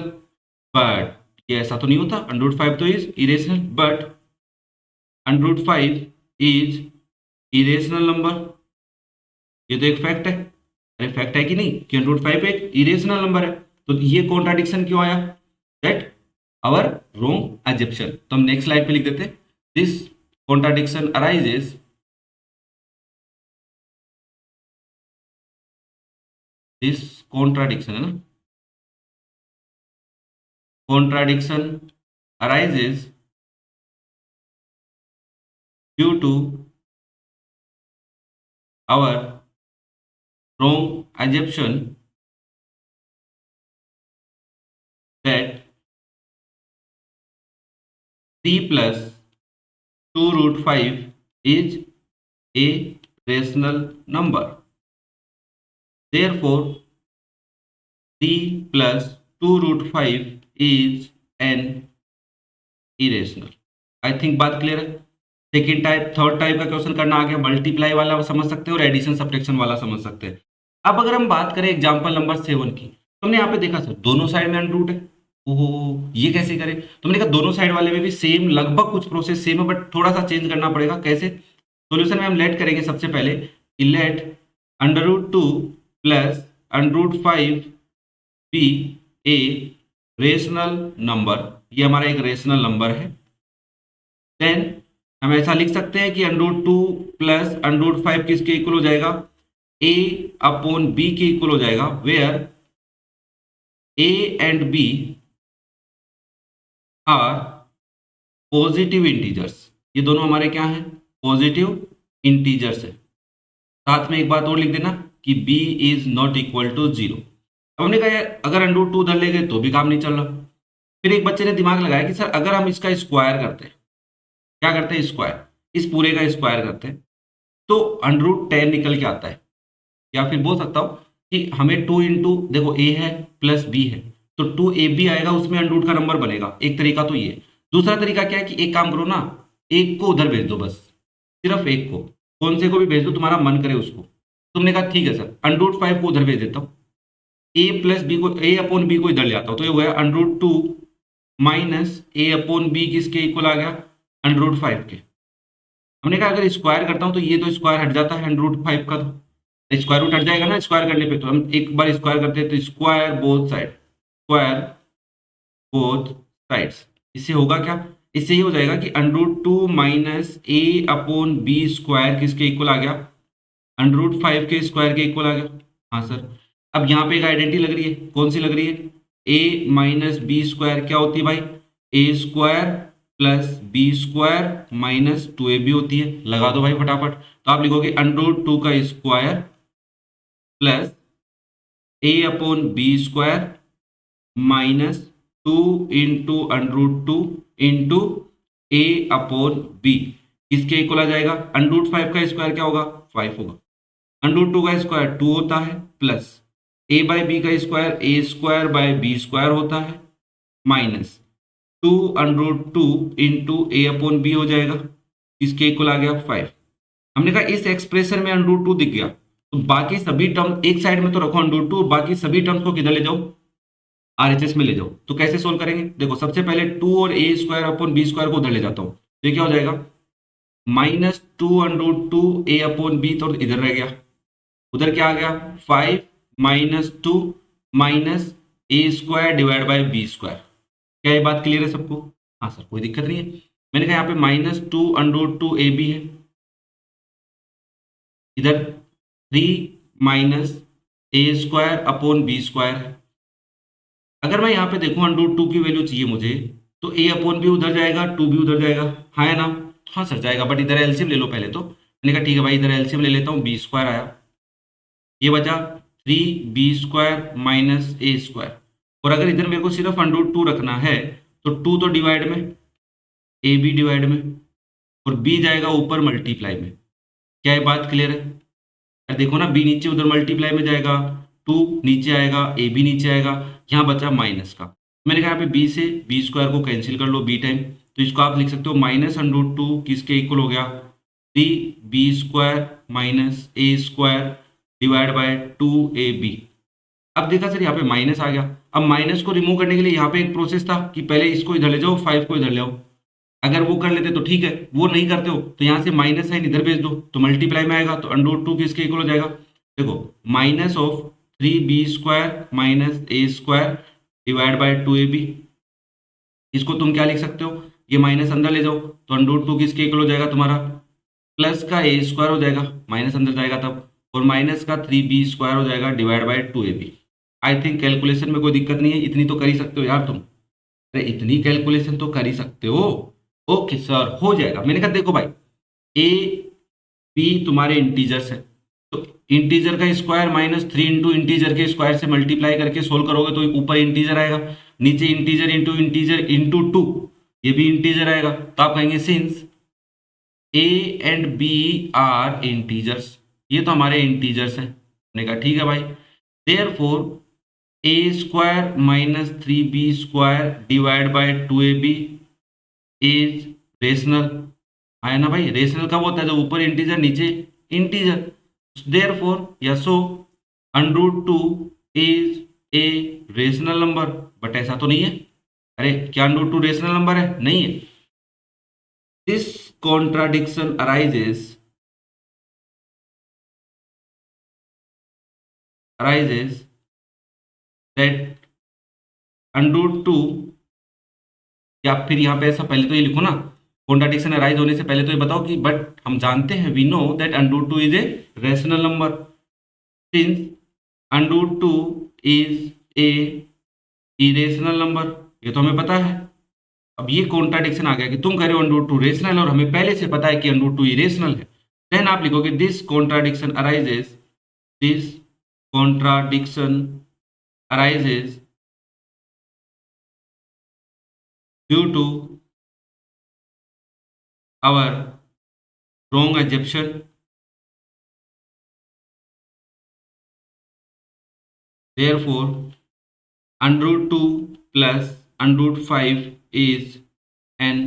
बट ये ऐसा तो नहीं होता, √5 तो is irrational, but √5 is irrational number. ये तो एक फैक्ट है। अरे फैक्ट है कि नहीं कि √5 एक इरेशनल नंबर है। तो ये कॉन्ट्राडिक्शन क्यों आया, दैट आवर रॉन्ग एजम्पशन। तो हम नेक्स्ट स्लाइड पे लिख देते हैं, this contradiction arises this contradiction है ना, contradiction arises due to our wrong assumption that 3 + 2√5 is a rational number. Therefore, 3 + 2√5 is an irrational. I think बात क्लियर है। सेकेंड टाइप, थर्ड टाइप का क्वेश्चन करना आ गया, मल्टीप्लाई वाला समझ सकते हो और एडिशन सब्ट्रैक्शन वाला समझ सकते हैं। अब अगर हम बात करें एग्जांपल नंबर 7 की, तुमने यहाँ पे देखा सर दोनों साइड में अंडर रूट है। ओहो, ये कैसे करें। तुमने देखा दोनों साइड वाले में भी सेम, लगभग कुछ प्रोसेस सेम है, बट थोड़ा सा चेंज करना पड़ेगा। कैसे, सॉल्यूशन में हम लेट करेंगे सबसे पहले कि let √2 + √5 be a rational number. ये हमारा एक रेशनल नंबर है। देन हम ऐसा लिख सकते हैं कि √2 + √5 किसके इक्वल हो जाएगा, a अपॉन b के इक्वल हो जाएगा, where a and b are positive integers. ये दोनों हमारे क्या हैं, पॉजिटिव इंटीजर्स है। साथ में एक बात और लिख देना कि b is not equal to 0। अब हमने कहा अगर √2 उधर ले गए तो भी काम नहीं चल रहा। फिर एक बच्चे ने दिमाग लगाया कि सर अगर हम इसका स्क्वायर करते हैं, क्या करते हैं स्क्वायर, इस पूरे का स्क्वायर करते हैं तो √10 निकल के आता है। या फिर बोल सकता हूं कि हमें 2 इंटू, देखो a है प्लस b है तो 2ab आएगा, उसमें √ का नंबर बनेगा। एक तरीका तो ये। दूसरा तरीका क्या है कि एक काम करो ना, एक को उधर भेज दो, बस सिर्फ एक को, कौन से को भी भेज दो तुम्हारा मन करे उसको। तुमने कहा ठीक है सर √5 को उधर भेज देता हूँ, a + b को, a अपॉन b को इधर ले आता हूँ, तो ये हो गया √2 - a अपॉन b किसके इक्वल आ गया, √5 के। हमने कहा अगर स्क्वायर करता हूँ तो ये तो स्क्वायर हट जाता है √5 का, तो स्क्वायर रूट हट जाएगा ना स्क्वायर करने पे। तो हम एक बार स्क्वायर करते हैं तो square both side, square both sides. इससे होगा क्या, इससे ये हो जाएगा कि √2 - a अपॉन b स्क्वायर किसके इक्वल आ गया, √5 के स्क्वायर के इक्वल आ गया। हाँ सर, अब यहाँ पे एक आइडेंटिटी लग रही है, कौन सी लग रही है, a - b स्क्वायर क्या होती है भाई, a square plus b square minus 2ab होती है। लगा दो भाई फटाफट। तो आप लिखोगे √2 का square plus a upon b square -2 into √2 into a upon b किसके इक्वल आ जाएगा, √5 का स्क्वायर क्या होगा, 5 होगा। √2 का स्क्वायर 2 होता है, प्लस a बाई बी का square a square by b square होता है, minus 2 √2 into a upon b हो जाएगा। इसके इक्वल आ गया 5। हमने कहा इस एक्सप्रेशन में √2 दिख गया, तो बाकी सभी टर्म एक साइड में तो रखो √2, बाकी सभी टर्म्स को किधर ले जाओ, आरएचएस में ले जाओ। तो कैसे सोल्व करेंगे, देखो सबसे पहले 2 और a² / b² को उधर ले जाता हूं, तो ये क्या हो जाएगा -2 √2 a/b, तो इधर रह गया, उधर क्या आ गया 5 -2 -a² / b²। क्या ये बात क्लियर है सबको? हाँ सर, कोई दिक्कत नहीं है। मैंने कहा यहाँ पे -2 √2 ab है, इधर 3 -a² / b² है। अगर मैं यहाँ पे देखूँ √2 की वैल्यू चाहिए मुझे, तो a/b उधर जाएगा, 2 भी उधर जाएगा, हाँ है ना? हाँ सर जाएगा, बट इधर एलसीएम ले लो पहले। तो मैंने कहा ठीक है भाई, इधर एलसीएम ले लेता हूँ, b² आया, ये बचा 3b² - a²। और अगर इधर मेरे को सिर्फ √2 रखना है, तो 2 तो डिवाइड में, ए बी डिवाइड में, और b जाएगा ऊपर मल्टीप्लाई में। क्या ये बात क्लियर है? यार देखो ना, b नीचे उधर मल्टीप्लाई में जाएगा, 2 नीचे आएगा, ए बी नीचे आएगा, यहाँ बचा माइनस का। मैंने कहा यहाँ पे b से b² को कैंसिल कर लो b टाइम, तो इसको आप लिख सकते हो -√2 किसके इक्वल हो गया, 3b² - a² divide by 2ab। अब देखा सर यहाँ पे माइनस आ गया, अब माइनस को रिमूव करने के लिए यहाँ पे एक प्रोसेस था कि पहले इसको इधर ले जाओ, 5 को इधर ले आओ। अगर वो कर लेते तो ठीक है, वो नहीं करते हो तो यहाँ से माइनस साइन इधर भेज दो, तो मल्टीप्लाई में आएगा, तो √2 किसके इक्वल हो जाएगा, देखो -3b² - a² divide by 2ab। इसको तुम क्या लिख सकते हो, ये माइनस अंदर ले जाओ, तो √2 किसके इक्वल हो जाएगा तुम्हारा, प्लस का a² हो जाएगा, माइनस अंदर जाएगा तब, और माइनस का 3b² हो जाएगा divide by 2ab। I think calculation में कोई दिक्कत नहीं है, इतनी तो कर ही सकते हो यार तुम। अरे इतनी कैलकुलेशन तो कर ही सकते हो। ओके सर हो जाएगा। मैंने कहा देखो भाई, ए बी तुम्हारे इंटीजर्स है, तो इंटीजर का स्क्वायर -3 इंटू इंटीजर के स्क्वायर से मल्टीप्लाई करके सोल्व करोगे तो ऊपर इंटीजर आएगा, नीचे इंटीजर इंटू 2, ये भी इंटीजर आएगा। तो आप कहेंगे since a and B are integers, ये तो हमारे इंटीजर्स हैं। मैंने कहा ठीक है भाई, therefore a² - 3b² divide by 2ab is rational. है ना भाई, रेशनल कब होता है, जब ऊपर इंटीजर नीचे इंटीजर। देयरफॉर या सो √2 is a rational number. But ऐसा तो नहीं है, अरे क्या √2 रेशनल नंबर है? नहीं है। दिस कॉन्ट्राडिक्शन arises that √2, या फिर यहाँ पे ऐसा पहले तो ये लिखो ना, कॉन्ट्राडिक्शन अराइज होने से पहले तो ये बताओ कि बट हम जानते हैं, we know that √2 is a rational number, since √2 is a irrational number, ये तो हमें पता है। अब ये कॉन्ट्राडिक्शन आ गया कि तुम कह रहे हो √2 रेशनल और हमें पहले से पता है कि √2 इरेशनल है। देन आप लिखोगे this contradiction arises due to our wrong assumption, therefore √2 plus √5 is an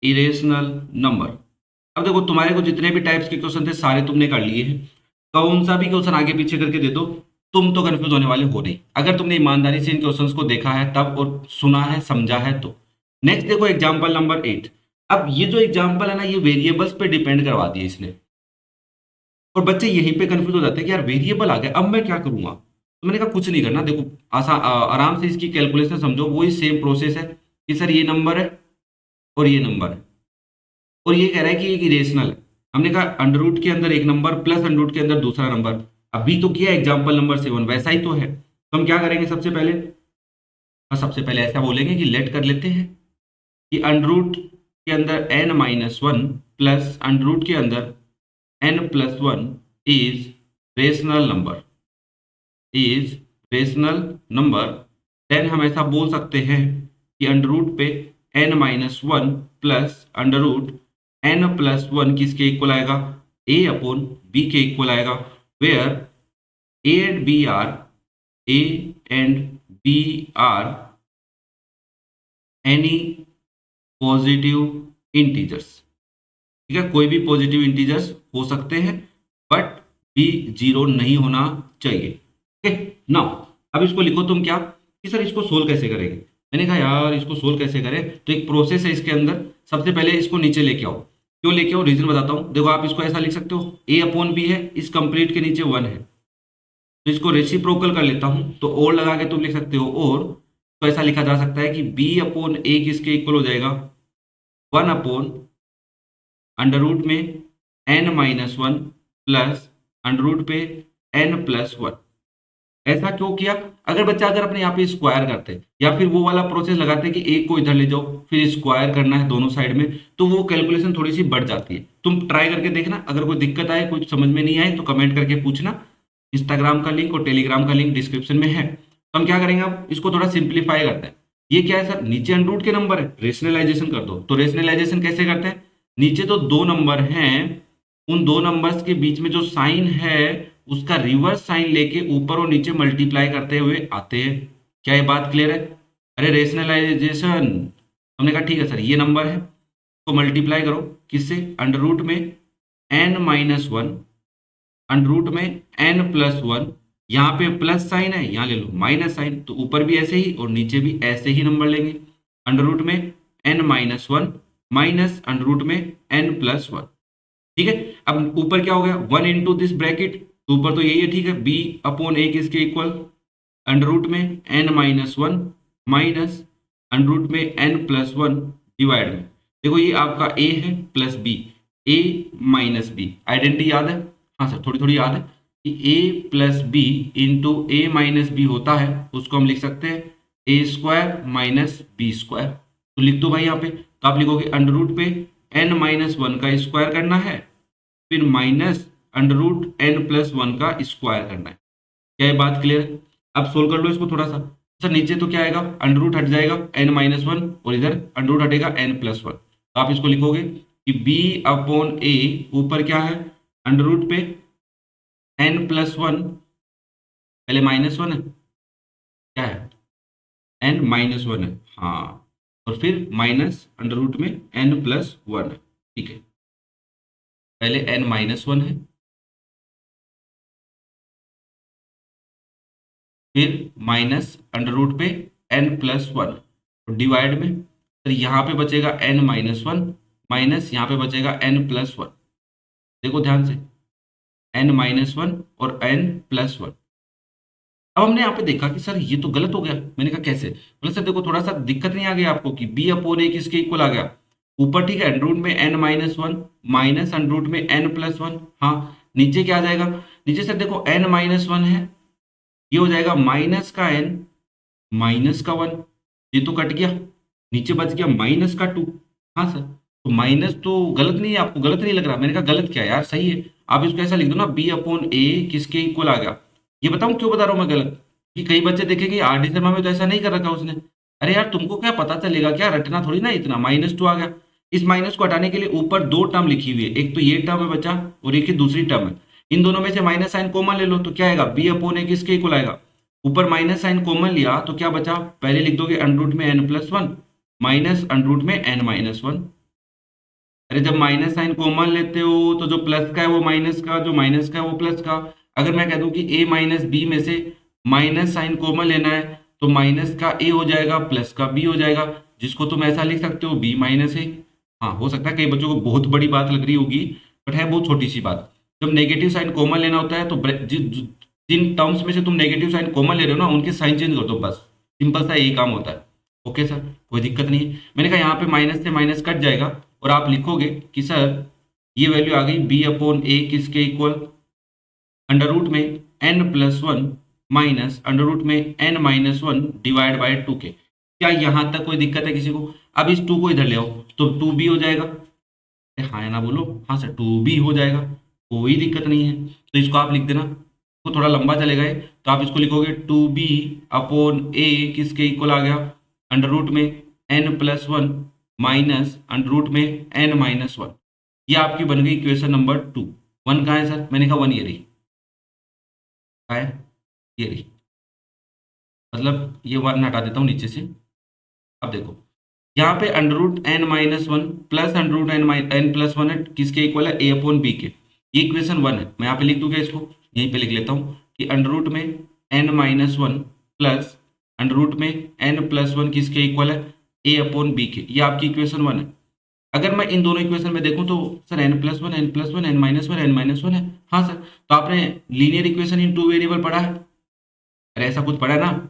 irrational number। अब देखो तुम्हारे को जितने भी टाइप्स के क्वेश्चन थे सारे तुमने कर लिए हैं, कौन सा भी क्वेश्चन आगे पीछे करके दे दो, तुम तो कंफ्यूज होने वाले हो नहीं, अगर तुमने ईमानदारी से इन क्वेश्चंस को देखा है तब और सुना है समझा है तो। नेक्स्ट देखो एग्जाम्पल नंबर 8। अब ये जो एग्जाम्पल है ना, ये वेरिएबल्स पे डिपेंड करवा दिया इसने, और बच्चे यहीं पे कंफ्यूज हो जाते हैं कि यार वेरिएबल आ गया, अब मैं क्या करूंगा। तो मैंने कहा कुछ नहीं करना, देखो आराम से इसकी कैलकुलेशन समझो, वही सेम प्रोसेस है कि सर ये नंबर है और ये नंबर है, और ये कह रहा है कि एक इरेशनल है। हमने कहा अंडर के अंदर एक नंबर प्लस अंडर के अंदर दूसरा नंबर, अभी तो किया एग्जाम्पल नंबर 7, वैसा ही तो है। तो हम क्या करेंगे सबसे पहले, सबसे पहले ऐसा बोलेंगे कि लेट कर लेते हैं कि अंडर के अंदर n-1 प्लस अंडर के अंदर n+1 is rational number. Then हम ऐसा बोल सकते हैं कि अंडर पे n-1 प्लस अंडर n+1 किसके इक्वल आएगा, a/b के इक्वल आएगा, where a and b are any positive integers. ठीक है, कोई भी पॉजिटिव इंटीजर्स हो सकते हैं बट बी जीरो नहीं होना चाहिए। ओके नाउ अब इसको लिखो तुम क्या कि सर इसको सोल्व कैसे करेंगे। मैंने कहा यार इसको सोल्व कैसे करें, तो एक प्रोसेस है इसके अंदर। सबसे पहले इसको नीचे लेके आओ। क्यों लेके आओ, रीजन बताता हूँ। देखो आप इसको ऐसा लिख सकते हो, ए अपॉन बी है, इस कंप्लीट के नीचे वन है, तो इसको रेसिप्रोकल कर लेता हूं, तो और लगा के तुम लिख सकते हो और। तो ऐसा लिखा जा सकता है कि बी अपॉन ए किसके इक्वल हो जाएगा, वन अपॉन अंडर रूट में n minus one plus under root पे एन प्लस वन। ऐसा क्यों किया, अगर बच्चा अगर अपने यहाँ पे स्क्वायर करते या फिर वो वाला प्रोसेस लगाते कि एक को इधर ले जाओ फिर स्क्वायर करना है दोनों साइड में, तो वो कैलकुलेशन थोड़ी सी बढ़ जाती है। तुम ट्राई करके देखना, अगर कोई दिक्कत आए कुछ समझ में नहीं आए तो कमेंट करके पूछना। इंस्टाग्राम का लिंक और टेलीग्राम का लिंक डिस्क्रिप्शन में है। तो हम क्या करेंगे, अब इसको थोड़ा सिंप्लीफाई करते हैं। ये क्या है सर, नीचे अंडर रूट के नंबर है, रेशनलाइजेशन कर दो। तो रेशनलाइजेशन कैसे करते हैं, नीचे तो दो नंबर हैं, उन दो नंबर्स के बीच में जो साइन है उसका रिवर्स साइन लेके ऊपर और नीचे मल्टीप्लाई करते हुए आते हैं। क्या ये बात क्लियर है। अरे रेशनलाइजेशन, हमने कहा ठीक है सर ये नंबर है तो मल्टीप्लाई करो किससे, अंडर रूट में n minus one, under root में एन प्लस वन। यहाँ पे प्लस साइन है, यहाँ ले लो माइनस साइन, तो ऊपर भी ऐसे ही और नीचे भी ऐसे ही नंबर लेंगे। अंडर रूट में n minus one minus under root में एन प्लस वन। ठीक है, अब ऊपर क्या हो गया, वन इंटू दिस ब्रैकेट, तो ऊपर तो यही है ठीक है, बी अपॉन ए किसके इक्वल, अंडर रूट में n minus one minus under root में एन प्लस वन डिवाइड में। देखो ये आपका ए है plus b, a minus b, identity याद है। हाँ सर थोड़ी थोड़ी याद है कि a plus b into a minus b होता है, उसको हम लिख सकते हैं a square minus b square. तो लिख दो भाई यहाँ पे, तो आप लिखोगे अंडर रूट पे एन माइनस वन का स्क्वायर करना है, फिर minus under root n plus one का स्क्वायर करना है। क्या ये बात क्लियर है। अब सोल्व कर लो इसको थोड़ा सा। सर नीचे तो क्या आएगा, अंडर रूट हट जाएगा एन माइनस वन और इधर अंडर रूट हटेगा एन प्लस वन, तो आप इसको लिखोगे कि बी अपॉन ए, ऊपर क्या है अंडर रूट पे एन प्लस वन, पहले माइनस वन है, क्या है एन माइनस वन है, हाँ, और फिर माइनस अंडर रूट में एन प्लस वन है। ठीक है, पहले एन माइनस वन है, फिर माइनस अंडर रूट पे एन प्लस वन डिवाइड में, फिर यहाँ पे बचेगा एन माइनस वन माइनस यहाँ पे बचेगा एन प्लस वन। देखो ध्यान से, एन माइनस वन और एन प्लस वन। अब हमने यहाँ पे देखा कि सर ये तो गलत हो गया। मैंने कहा कैसे, बोले सर देखो थोड़ा सा दिक्कत नहीं आ गई आपको कि बी अपॉन ए किसके इक्वल आ गया, ऊपर ठीक है अंडर रूट में n minus one minus under root में एन प्लस वन। हाँ, नीचे क्या आ जाएगा, नीचे सर देखो एन माइनस वन है, ये हो जाएगा माइनस का एन माइनस का वन, ये तो कट गया, नीचे बच गया माइनस का टू। हाँ सर, तो माइनस तो गलत नहीं है, आपको गलत नहीं लग रहा। मैंने कहा गलत क्या है यार, सही है। आप इसको ऐसा लिख दो ना, बी अपॉन ए किसके इक्वल आ गया। ये बताऊं क्यों बता रहा हूं मैं गलत, कि कई बच्चे देखेंगे आर डी शर्मा में तो ऐसा नहीं कर रखा उसने। अरे यार तुमको क्या पता चलेगा, क्या रटना थोड़ी ना, इतना माइनस टू आ गया। इस माइनस को हटाने के लिए ऊपर दो टर्म लिखी हुई है, एक तो ये टर्म है बच्चा और एक ही दूसरी टर्म है। इन दोनों में से माइनस साइन कॉमन ले लो तो क्या आएगा, बी अपॉन ए किसके इक्वल आएगा, ऊपर माइनस साइन कॉमन लिया तो क्या बचा, पहले लिख दोगे अंडर रूट में n plus one minus under root में एन माइनस वन। अरे जब माइनस साइन कॉमन लेते हो तो जो प्लस का है वो माइनस का, जो माइनस का है वो प्लस का। अगर मैं कह दूं कि ए माइनस बी में से माइनस साइन कॉमन लेना है तो माइनस का ए हो जाएगा प्लस का बी हो जाएगा, जिसको तुम ऐसा लिख सकते हो बी माइनस ए। हाँ हो सकता है कई बच्चों को बहुत बड़ी बात लग रही होगी, बट है बहुत छोटी सी बात। जब नेगेटिव साइन कॉमन लेना होता है तो जिन टर्म्स में से तुम नेगेटिव साइन कॉमन ले रहे हो ना उनके साइन चेंज कर दो, बस सिंपल सा यही काम होता है। ओके सर, कोई दिक्कत नहीं है। मैंने कहा यहाँ पे माइनस से माइनस कट जाएगा और आप लिखोगे कि सर ये वैल्यू आ गई बी अपॉन ए किसके इक्वल, अंडर रूट में n plus one minus under root में n minus one divide by two के। क्या यहाँ तक कोई दिक्कत है किसी को। अब इस टू को इधर ले आओ तो टू बी हो जाएगा। हाँ या ना बोलो, हाँ सर टू बी हो जाएगा, कोई दिक्कत नहीं है। तो इसको आप लिख देना, तो थोड़ा लंबा चलेगा ये, तो आप इसको लिखोगे टू बी अपॉन ए किसके इक्वल आ गया, अंडर रूट में n plus one minus under root में एन माइनस वन। ये आपकी बन गई इक्वेशन नंबर टू। वन कहाँ है सर, मैंने कहा वन ये रही, कहाँ है ये रही, मतलब ये वन हटा देता हूँ नीचे से। अब देखो यहाँ पे under root n minus one plus under root n plus one है, किसके इक्वल है, ए अपॉन बी के। ये इक्वेशन वन है। मैं यहाँ पे लिख दूंगा, इसको यहीं पे लिख लेता हूँ कि अंडर रूट में n minus one plus under root में एन प्लस वन किसके इक्वल है, ए अपॉन बी के। ये आपकी इक्वेशन वन है। अगर मैं इन दोनों इक्वेशन में देखूं तो sir n plus one n plus one n minus one n minus one है। हाँ सर, तो आपने linear equation in two variable पढ़ा है? अरे ऐसा कुछ पढ़ा है ना,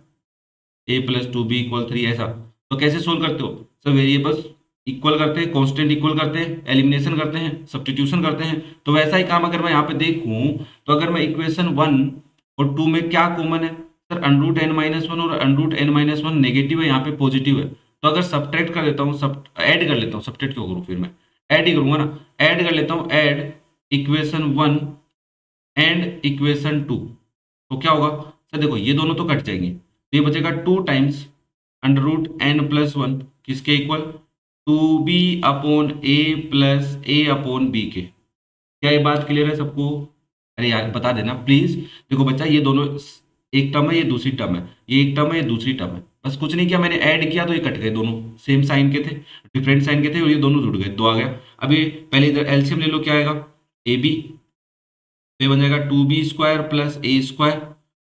a plus two b equal three, ऐसा। तो कैसे सोल्व करते हो सर, वेरिएबल्स इक्वल करते हैं, कांस्टेंट इक्वल करते हैं, एलिमिनेशन करते हैं, सब्स्टिट्यूशन करते हैं। तो वैसा ही काम अगर मैं यहाँ पे देखूं तो अगर मैं इक्वेशन वन और टू में क्या कॉमन है sir, under root n minus one और under root n minus one negative है, यहाँ पे पॉजिटिव है। तो अगर सब्ट्रैक्ट कर देता हूँ, सब ऐड कर लेता हूँ, सब्ट्रैक्ट क्यों करूँ, फिर मैं ऐड ही करूंगा ना, ऐड कर लेता हूँ, add equation one and equation two. तो क्या होगा सर, देखो ये दोनों तो कट जाएंगे, तो ये बचेगा two times under root n plus one किसके equal, two b upon a plus a upon B के। क्या ये बात क्लियर है सबको? अरे यार बता देना प्लीज। देखो बच्चा, ये दोनों एक टर्म है, ये दूसरी टर्म है, ये एक टर्म है, ये दूसरी टर्म है, बस कुछ नहीं किया मैंने, ऐड किया तो ये कट गए, दोनों सेम साइन के थे, डिफरेंट साइन के थे, और ये दोनों जुड़ गए, दो आ गया। अभी पहले इधर एलसीएम ले लो, क्या आएगा, ए बी, तो ये बन जाएगा two b square plus a square,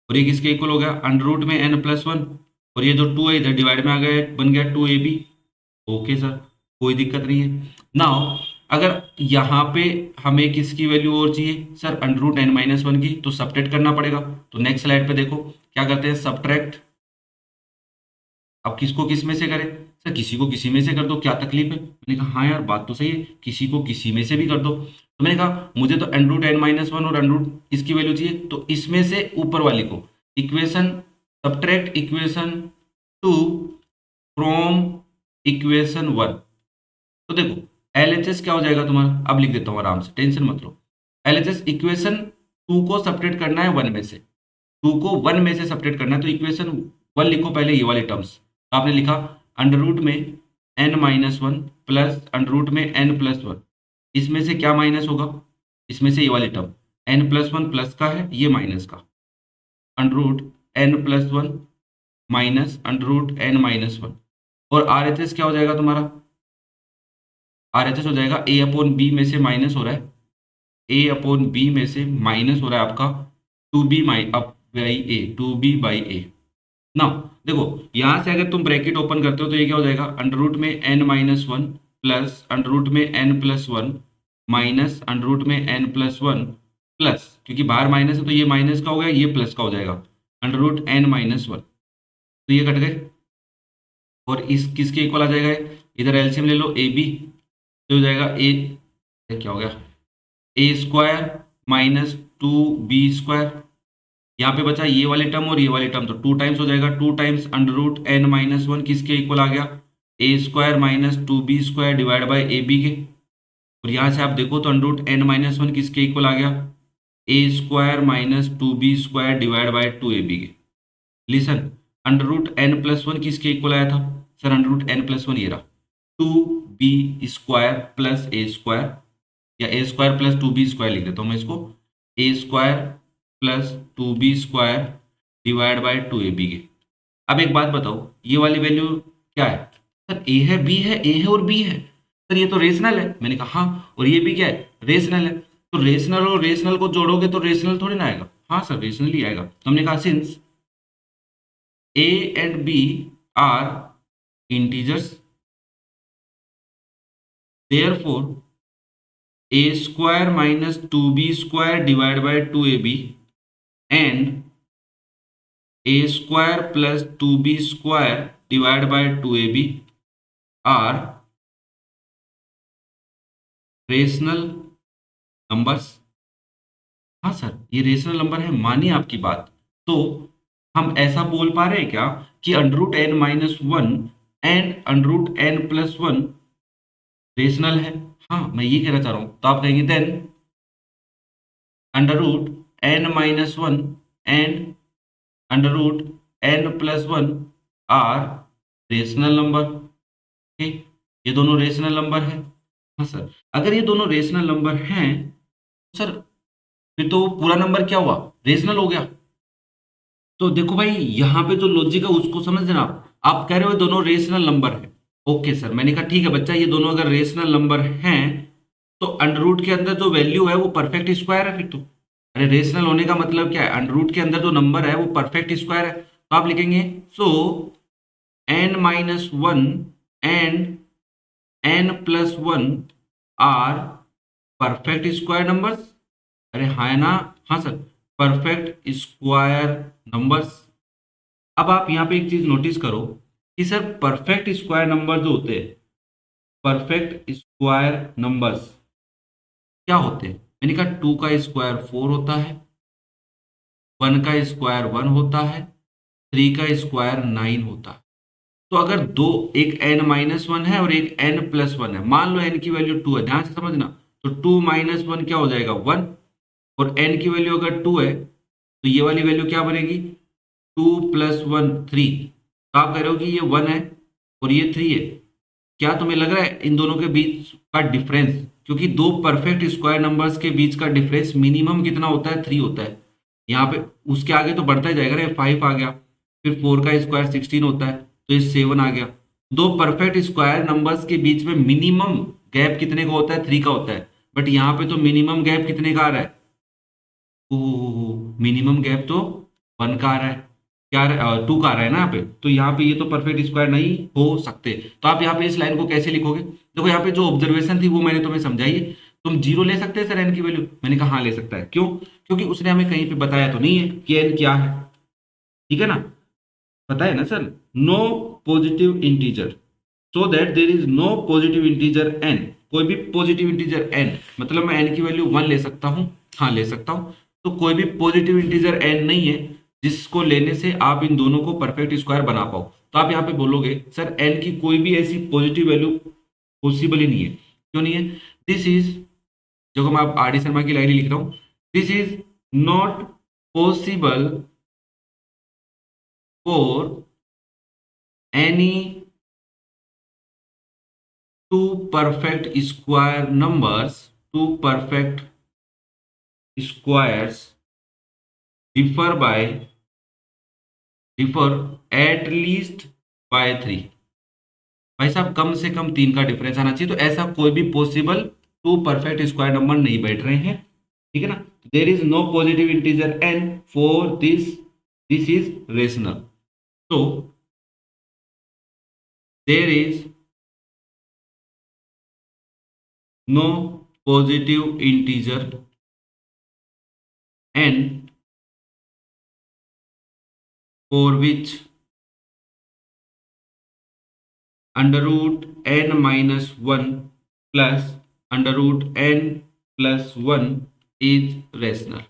और ये किसके इक्वल हो गया, अंडर रूट में एन प्लस वन, और ये जो टू है इधर डिवाइड में आ गया, बन गया two a b. Okay sir, कोई दिक्कत नहीं है। नाउ अगर यहाँ पे हमें किसकी वैल्यू और चाहिए sir, under root n minus one की, तो सब्ट्रैक्ट करना पड़ेगा। तो नेक्स्ट स्लाइड पे देखो क्या करते हैं, सब्ट्रैक्ट। अब किसको किस में से करें सर, किसी को किसी में से कर दो, क्या तकलीफ है। मैंने कहा हाँ यार बात तो सही है, किसी को किसी में से भी कर दो। तो मैंने कहा मुझे तो under root n minus one और अंडर रूट इसकी वैल्यू चाहिए, तो इसमें से ऊपर वाली को equation, subtract equation two from equation one. तो देखो एलएचएस क्या हो जाएगा तुम्हारा, अब लिख देता हूँ आराम से, टेंशन मत लो। एलएचएस इक्वेशन टू को सब्ट्रैक्ट करना है वन में से, टू को वन में से सब्ट्रैक्ट करना है, तो इक्वेशन वन लिखो पहले, ये वाली टर्म्स। तो आपने लिखा अंडर रूट में n minus one plus under root में एन प्लस वन, इसमें से क्या माइनस होगा, इसमें से ये वाली term n plus one plus का है, ये माइनस का, under root n plus one minus under root n minus one. और आरएचएस क्या हो जाएगा तुम्हारा, आरएचएस हो जाएगा ए अपॉन बी में से माइनस हो रहा है, ए अपॉन बी में से माइनस हो रहा है आपका two b by a, two b by a. ना देखो यहां से अगर तुम ब्रैकेट ओपन करते हो तो ये क्या हो जाएगा, अंडर रूट में n minus one plus under root में n plus one minus under root में एन प्लस वन प्लस, क्योंकि बाहर माइनस है तो ये माइनस का हो गया, ये प्लस का हो जाएगा, under root n minus one. तो ये कट गए, और इस किसके इक्वल आ जाएगा, इधर एलसीएम ले लो, ए बी, तो हो जाएगा ए, क्या हो गया, a square minus two b square. यहाँ पे बचा ये वाले टर्म और ये वाले टर्म, तो टू टाइम्स हो जाएगा, two times under root n minus one किसके इक्वल आ गया, a square minus two b square divide by a b के। और यहाँ से आप देखो तो under root n minus one किसके इक्वल आ गया, a square minus two b square divide by two a b के। Listen, under root n plus one किसके इक्वल आया था sir, under root n plus one ये रहा, two b square plus a square, या a square plus two b square लिख देता हूँ मैं इसको, a square plus two b square divide by two a b के। अब एक बात बताओ, ये वाली वैल्यू क्या है सर, ए है बी है, ए है और बी है, सर ये तो रेशनल है। मैंने कहा हाँ, और ये भी क्या है, रेशनल है। तो रेशनल और रेशनल को जोड़ोगे तो रेशनल थोड़ी ना आएगा, हाँ सर रेशनल ही आएगा। तो हमने कहा since a and B are integers, therefore a square minus 2b square divided by 2ab and a square plus 2b square divided by 2ab are rational numbers. हाँ सर ये रेशनल नंबर है, मानिए आपकी बात। तो हम ऐसा बोल पा रहे हैं क्या कि under root n minus one and under root n plus one rational है? हाँ मैं ये कहना चाह रहा हूं। तो आप कहेंगे then under root n minus one and under root n plus one are rational number. ठीक, ये दोनों रेशनल नंबर है। हाँ सर, अगर ये दोनों रेशनल नंबर हैं सर, फिर तो पूरा नंबर क्या हुआ, रेशनल हो गया। तो देखो भाई यहाँ पे जो लॉजिक है उसको समझ देना। आप कह रहे हो दोनों रेशनल नंबर है, ओके सर, मैंने कहा ठीक है बच्चा, ये दोनों अगर रेशनल नंबर हैं तो अंडर रूट के अंदर जो वैल्यू है वो परफेक्ट स्क्वायर है फिर तो। अरे रेशनल होने का मतलब क्या है, अंडर रूट के अंदर जो नंबर है वो परफेक्ट स्क्वायर है, तो आप लिखेंगे so n-1 and n+1 are perfect square numbers. अरे हाँ है ना, हाँ सर, परफेक्ट स्क्वायर नंबर्स। अब आप यहाँ पे एक चीज नोटिस करो कि सर परफेक्ट स्क्वायर नंबर जो होते हैं, परफेक्ट स्क्वायर नंबर्स क्या होते हैं, मैंने कहा 2 का स्क्वायर 4 होता है, 1 का स्क्वायर 1 होता है, 3 का स्क्वायर 9 होता है। तो अगर दो, एक n-1 है और एक n+1 है, मान लो n की वैल्यू 2 है, ध्यान से समझना, तो 2 - 1 क्या हो जाएगा 1, और n की वैल्यू अगर 2 है तो ये वाली वैल्यू क्या बनेगी 2+1 3। तो आप कह रहे हो कि ये 1 है और ये 3 है, क्या तुम्हें लग रहा है इन दोनों के बीच का डिफरेंस, क्योंकि दो परफेक्ट स्क्वायर नंबर्स के बीच का डिफरेंस मिनिमम कितना होता है 3 होता है, यहाँ पे उसके आगे तो बढ़ता ही जाएगा ना, 5 आ गया, फिर 4 का स्क्वायर 16 होता है तो ये 7 आ गया। दो परफेक्ट स्क्वायर नंबर्स के बीच में मिनिमम गैप कितने का होता है 3 का होता है, बट यहाँ पे तो मिनिमम गैप कितने का आ रहा है, मिनिमम गैप तो 1 का आ रहा है, क्या 2 का आ रहा है ना यहाँ पे, तो यहाँ पे ये तो परफेक्ट स्क्वायर नहीं हो सकते। तो आप यहाँ पे इस लाइन को कैसे लिखोगे, देखो यहाँ पे जो ऑब्जर्वेशन थी वो मैंने तुम्हें समझाई है। तुम जीरो ले सकते हैं सर एन की वैल्यू, मैंने कहा हाँ ले सकता है, क्यों, क्योंकि उसने हमें कहीं पे बताया तो नहीं है कि एन क्या है, ठीक है ना, पता है ना sir, no positive integer, so that there is no positive integer n, कोई भी पॉजिटिव इंटीजर एन, मतलब मैं एन की वैल्यू 1 ले सकता हूँ, हाँ ले सकता हूँ, तो कोई भी पॉजिटिव इंटीजर एन नहीं है जिसको लेने से आप इन दोनों को परफेक्ट स्क्वायर बना पाओ। तो आप यहाँ पे बोलोगे सर एन की कोई भी ऐसी पॉजिटिव वैल्यू पॉसिबल ही नहीं है, क्यों नहीं है, दिस इज, देखो मैं आर डी शर्मा की लाइन लिख रहा हूँ, this is not possible for any two perfect square numbers, two perfect squares differ at least by 3। भाई साहब कम से कम 3 का डिफरेंस आना चाहिए, तो ऐसा कोई भी possible two perfect square number नहीं बैठ रहे हैं, ठीक है ना, there is no positive integer n for this is rational, तो there is no positive integer n for which under root n-1 plus under root n+1 is rational।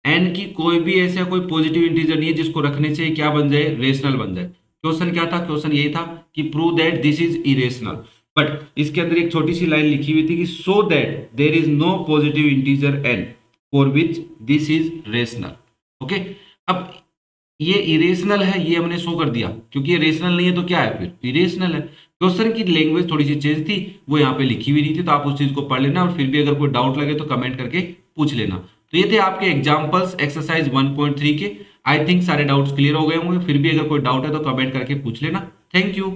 n की कोई भी ऐसा कोई पॉजिटिव इंटीजर नहीं है जिसको रखने से क्या बन जाए, रेशनल बन जाए। क्वेश्चन क्या था, क्वेश्चन यही था कि prove that this is irrational, but इसके अंदर एक छोटी सी लाइन लिखी हुई थी कि so that there is no positive integer n for which this is rational. Okay, अब ये इरेशनल है ये हमने शो कर दिया, क्योंकि ये रेशनल नहीं है तो क्या है फिर इरेशनल है। क्वेश्चन की लैंग्वेज थोड़ी सी चेंज थी, वो यहाँ पे लिखी हुई नहीं थी, तो आप उस चीज को पढ़ लेना, और फिर भी अगर कोई डाउट लगे तो कमेंट करके पूछ लेना। तो ये थे आपके एग्जाम्पल्स एक्सरसाइज 1.3 के। आई थिंक सारे डाउट्स क्लियर हो गए होंगे, फिर भी अगर कोई डाउट है तो कमेंट करके पूछ लेना। Thank you.